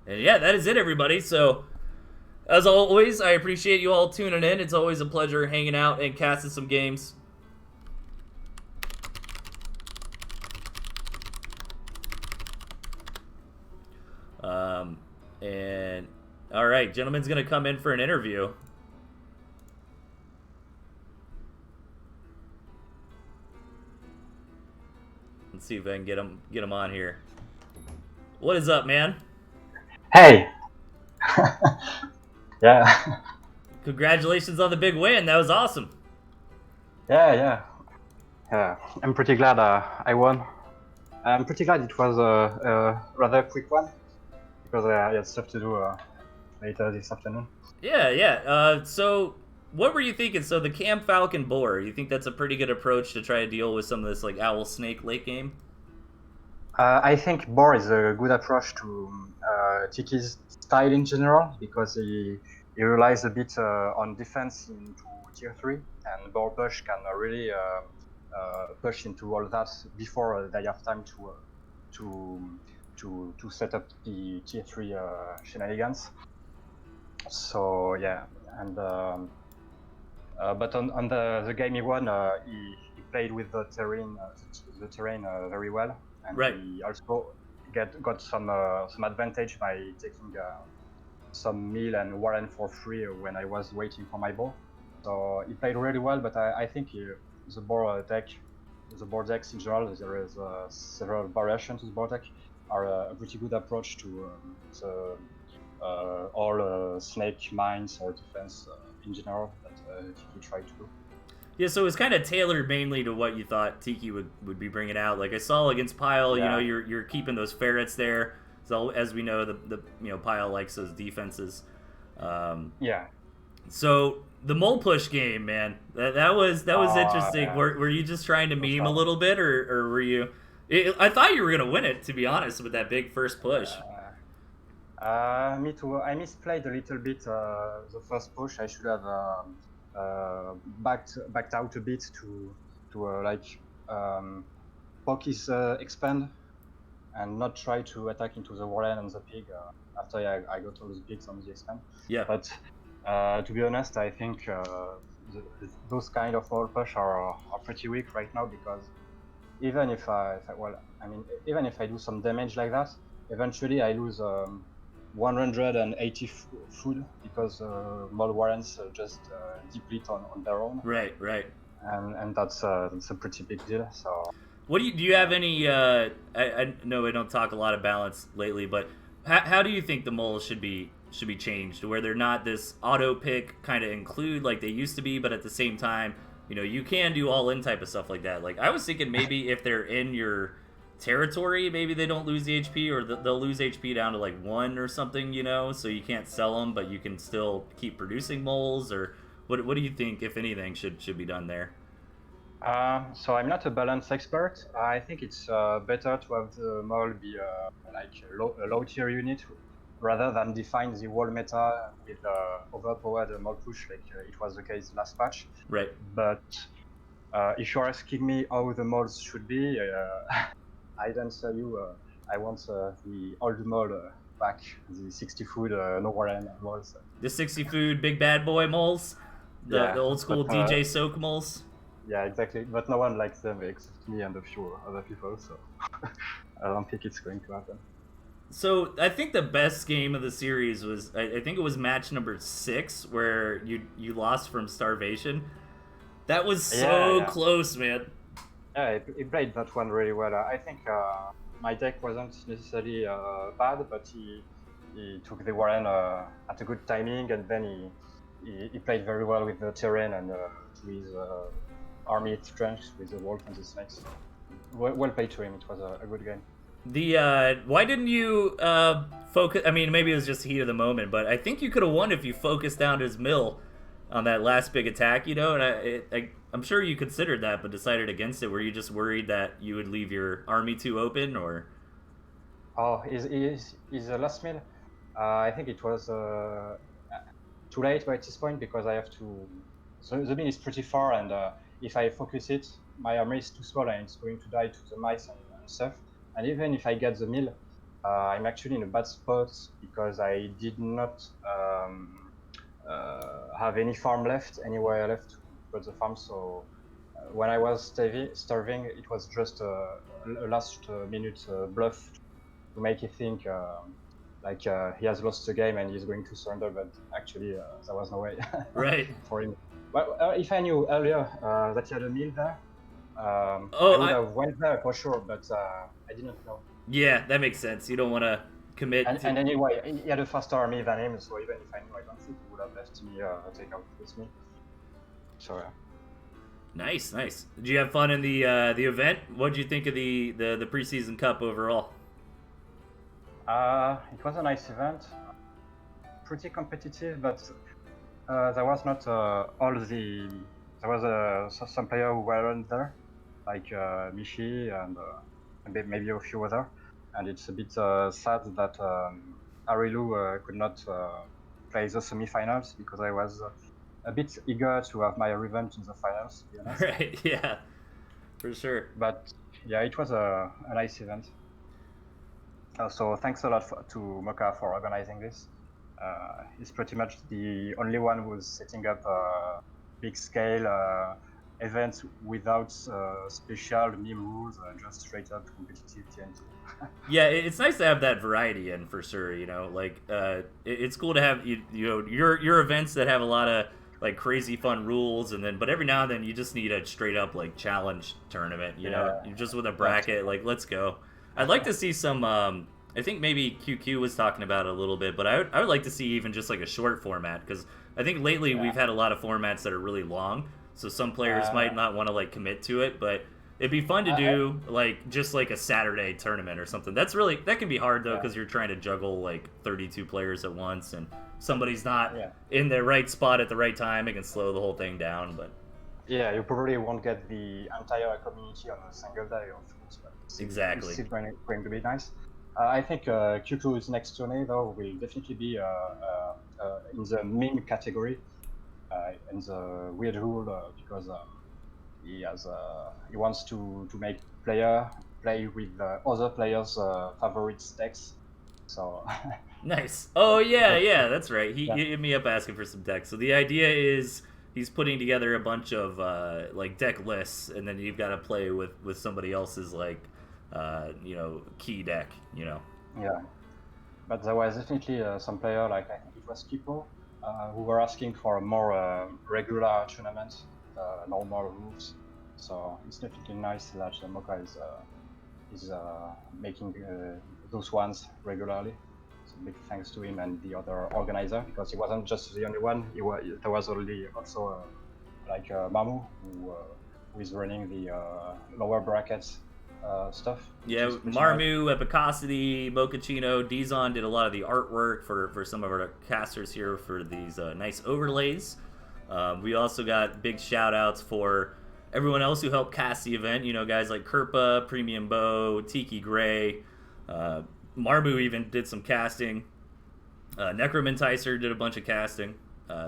And yeah, that is it, everybody. So, as always, I appreciate you all tuning in. It's always a pleasure hanging out and casting some games. And all right, gentleman's gonna come in for an interview. Let's see if I can get him on here. What is up, man? Hey. Yeah. Congratulations on the big win. That was awesome. Yeah. I'm pretty glad I won. I'm pretty glad it was a rather quick one because I had stuff to do later this afternoon. Yeah. So, what were you thinking? So, the Cam Falcon Boar, you think that's a pretty good approach to try to deal with some of this like Owl Snake late game? I think Boar is a good approach to Tiki's style in general because he relies a bit on defense into tier 3, and Boar push can really push into all that before they have time to set up the tier 3 shenanigans. So yeah, and but on the game he won, he played with the terrain very well, and right. he also got some advantage by taking some meal and warren for free when I was waiting for my ball. So he played really well, but I think the board decks in general, there is several variations of the board deck, are a pretty good approach to all snake mines or defense in general that Tiki tried to do. Yeah, so it's kind of tailored mainly to what you thought Tiki would be bringing out. Like I saw against Pile, Yeah. You're keeping those ferrets there. So as we know, the Pile likes those defenses. Yeah. So the mole push game, man, that was interesting. Yeah. Were you just trying to meme a little bit, or were you? I thought you were gonna win it, to be honest, with that big first push. Me too. I misplayed a little bit the first push. I should have backed out a bit to poke his expand and not try to attack into the warren and the pig after I got all the pigs on the expand. Yeah. But to be honest, I think those kind of wall push are pretty weak right now, because even if even if I do some damage like that, eventually I lose 180 food because mole warrens just deplete on their own. Right. And that's a pretty big deal. So. What do you have any? I know we don't talk a lot of balance lately, but how do you think the moles should be changed, where they're not this auto pick kind of include like they used to be, but at the same time, you can do all in type of stuff like that. Like I was thinking maybe if they're in your territory, maybe they don't lose the HP, or they'll lose HP down to like 1 or something, so you can't sell them, but you can still keep producing moles. Or what do you think, if anything, should be done there? So I'm not a balance expert. I think it's better to have the mole be a low tier unit rather than define the whole meta with overpowered mole push like it was the case last patch. Right. But if you're asking me how the moles should be, I'd answer you. I want the old mole back, the 60 food no warren moles. The 60 food big bad boy moles, the old school DJ Soak moles. Yeah, exactly. But no one likes them except me and a few other people, so I don't think it's going to happen. So I think the best game of the series was, I think it was match number 6, where you lost from starvation. That was so close, man. Yeah, he played that one really well. I think my deck wasn't necessarily bad, but he took the warren at a good timing, and then he played very well with the terrain and with army strength with the wolf and the snakes. Well played to him. It was a good game. Why didn't you focus? I mean, maybe it was just the heat of the moment, but I think you could have won if you focused down his mill on that last big attack, And I'm sure you considered that, but decided against it. Were you just worried that you would leave your army too open, or? Oh, is the last mill? I think it was too late by this point because I have to. The mill is pretty far, and if I focus it, my army is too small and it's going to die to the mice and stuff. And even if I get the mill, I'm actually in a bad spot because I did not have any farm left, anywhere left to put the farm. So when I was starving, it was just a last minute bluff to make it think he has lost the game and he's going to surrender, but actually there was no way Right. for him. But if I knew earlier that he had a mill there, I would have went there for sure, but I didn't know. Yeah, that makes sense. You don't want to commit. And anyway, he had a faster army than him, so even if I knew, I don't think he would have left me take out with me. So Nice. Did you have fun in the event? What did you think of the preseason cup overall? It was a nice event, pretty competitive, but there was not there was some players who weren't there, like Michi and maybe a few other, and it's a bit sad that Arilu could not play the semi-finals because I was a bit eager to have my revenge in the finals, to be honest. Right, yeah, for sure. But yeah, it was a nice event. So thanks a lot to Mocha for organizing this. He's pretty much the only one who's setting up big scale events without special meme rules, just straight up competitive TnT. Yeah, it's nice to have that variety in for sure. It's cool to have your events that have a lot of like crazy fun rules, but every now and then you just need a straight up like challenge tournament. You know, just with a bracket, like let's go. I'd like to see some. I think maybe QQ was talking about it a little bit, but I would like to see even just like a short format, because I think lately we've had a lot of formats that are really long, so some players might not want to like commit to it, but it'd be fun to do like just like a Saturday tournament or something. That can be hard though, because you're trying to juggle like 32 players at once, and somebody's not in their right spot at the right time. It can slow the whole thing down, but yeah, you probably won't get the entire community on a single day, of course, but exactly. It's going to be nice. I think QQ's next tourney though will definitely be in the meme category, in the weird rule, because he wants to make play with other players' favorite decks. So nice. Oh yeah, that's right. He hit me up asking for some decks. So the idea is he's putting together a bunch of like deck lists, and then you've got to play with somebody else's like key deck. Yeah, but there was definitely some player, like I think it was Kipo, who were asking for a more regular tournament, normal rules. So it's definitely nice that Mocha is making those ones regularly. So big thanks to him and the other organizer, because he wasn't just the only one. There was also Mamu who is running the lower brackets stuff. Yeah, Marmu, Epicosity, Mochaccino, Dizon did a lot of the artwork for some of our casters here for these nice overlays. We also got big shout outs for everyone else who helped cast the event. Guys like Kerpa, Premium Bow, Tiki Gray, Marmu even did some casting. Necromanticer did a bunch of casting.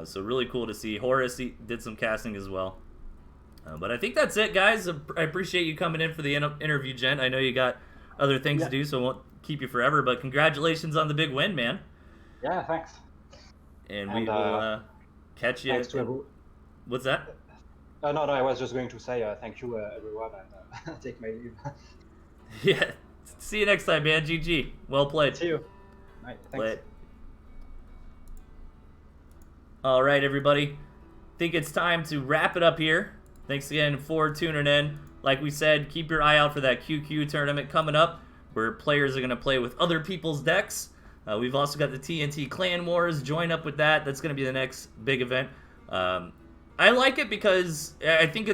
So really cool to see. Horace did some casting as well. But I think that's it, guys. I appreciate you coming in for the interview, Gent. I know you got other things to do, so I won't keep you forever. But congratulations on the big win, man. Yeah, thanks. And we will catch you. Thanks to What's that? No, I was just going to say thank you, everyone, and take my leave. Yeah. See you next time, man. GG. Well played. See you. Right, thanks. All right, everybody. Think it's time to wrap it up here. Thanks again for tuning in. Like we said, keep your eye out for that QQ tournament coming up, where players are going to play with other people's decks. We've also got the TnT Clan Wars. Join up with that. That's going to be the next big event. I like it because I think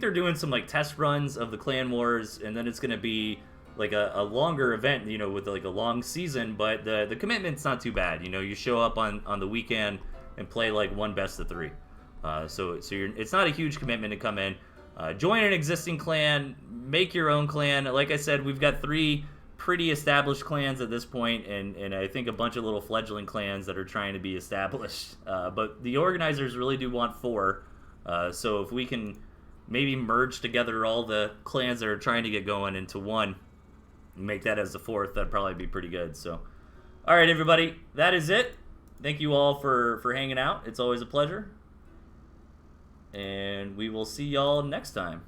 they're doing some like test runs of the Clan Wars, and then it's going to be like a longer event, you know, with like a long season, but the commitment's not too bad. You know, you show up on the weekend and play like one best of 3. So it's not a huge commitment to come in. Join an existing clan, make your own clan. Like I said, we've got 3 pretty established clans at this point, and I think a bunch of little fledgling clans that are trying to be established. But the organizers really do want 4. So if we can maybe merge together all the clans that are trying to get going into one, make that as the 4th, that'd probably be pretty good. So, all right, everybody, that is it. Thank you all for hanging out. It's always a pleasure. And we will see y'all next time.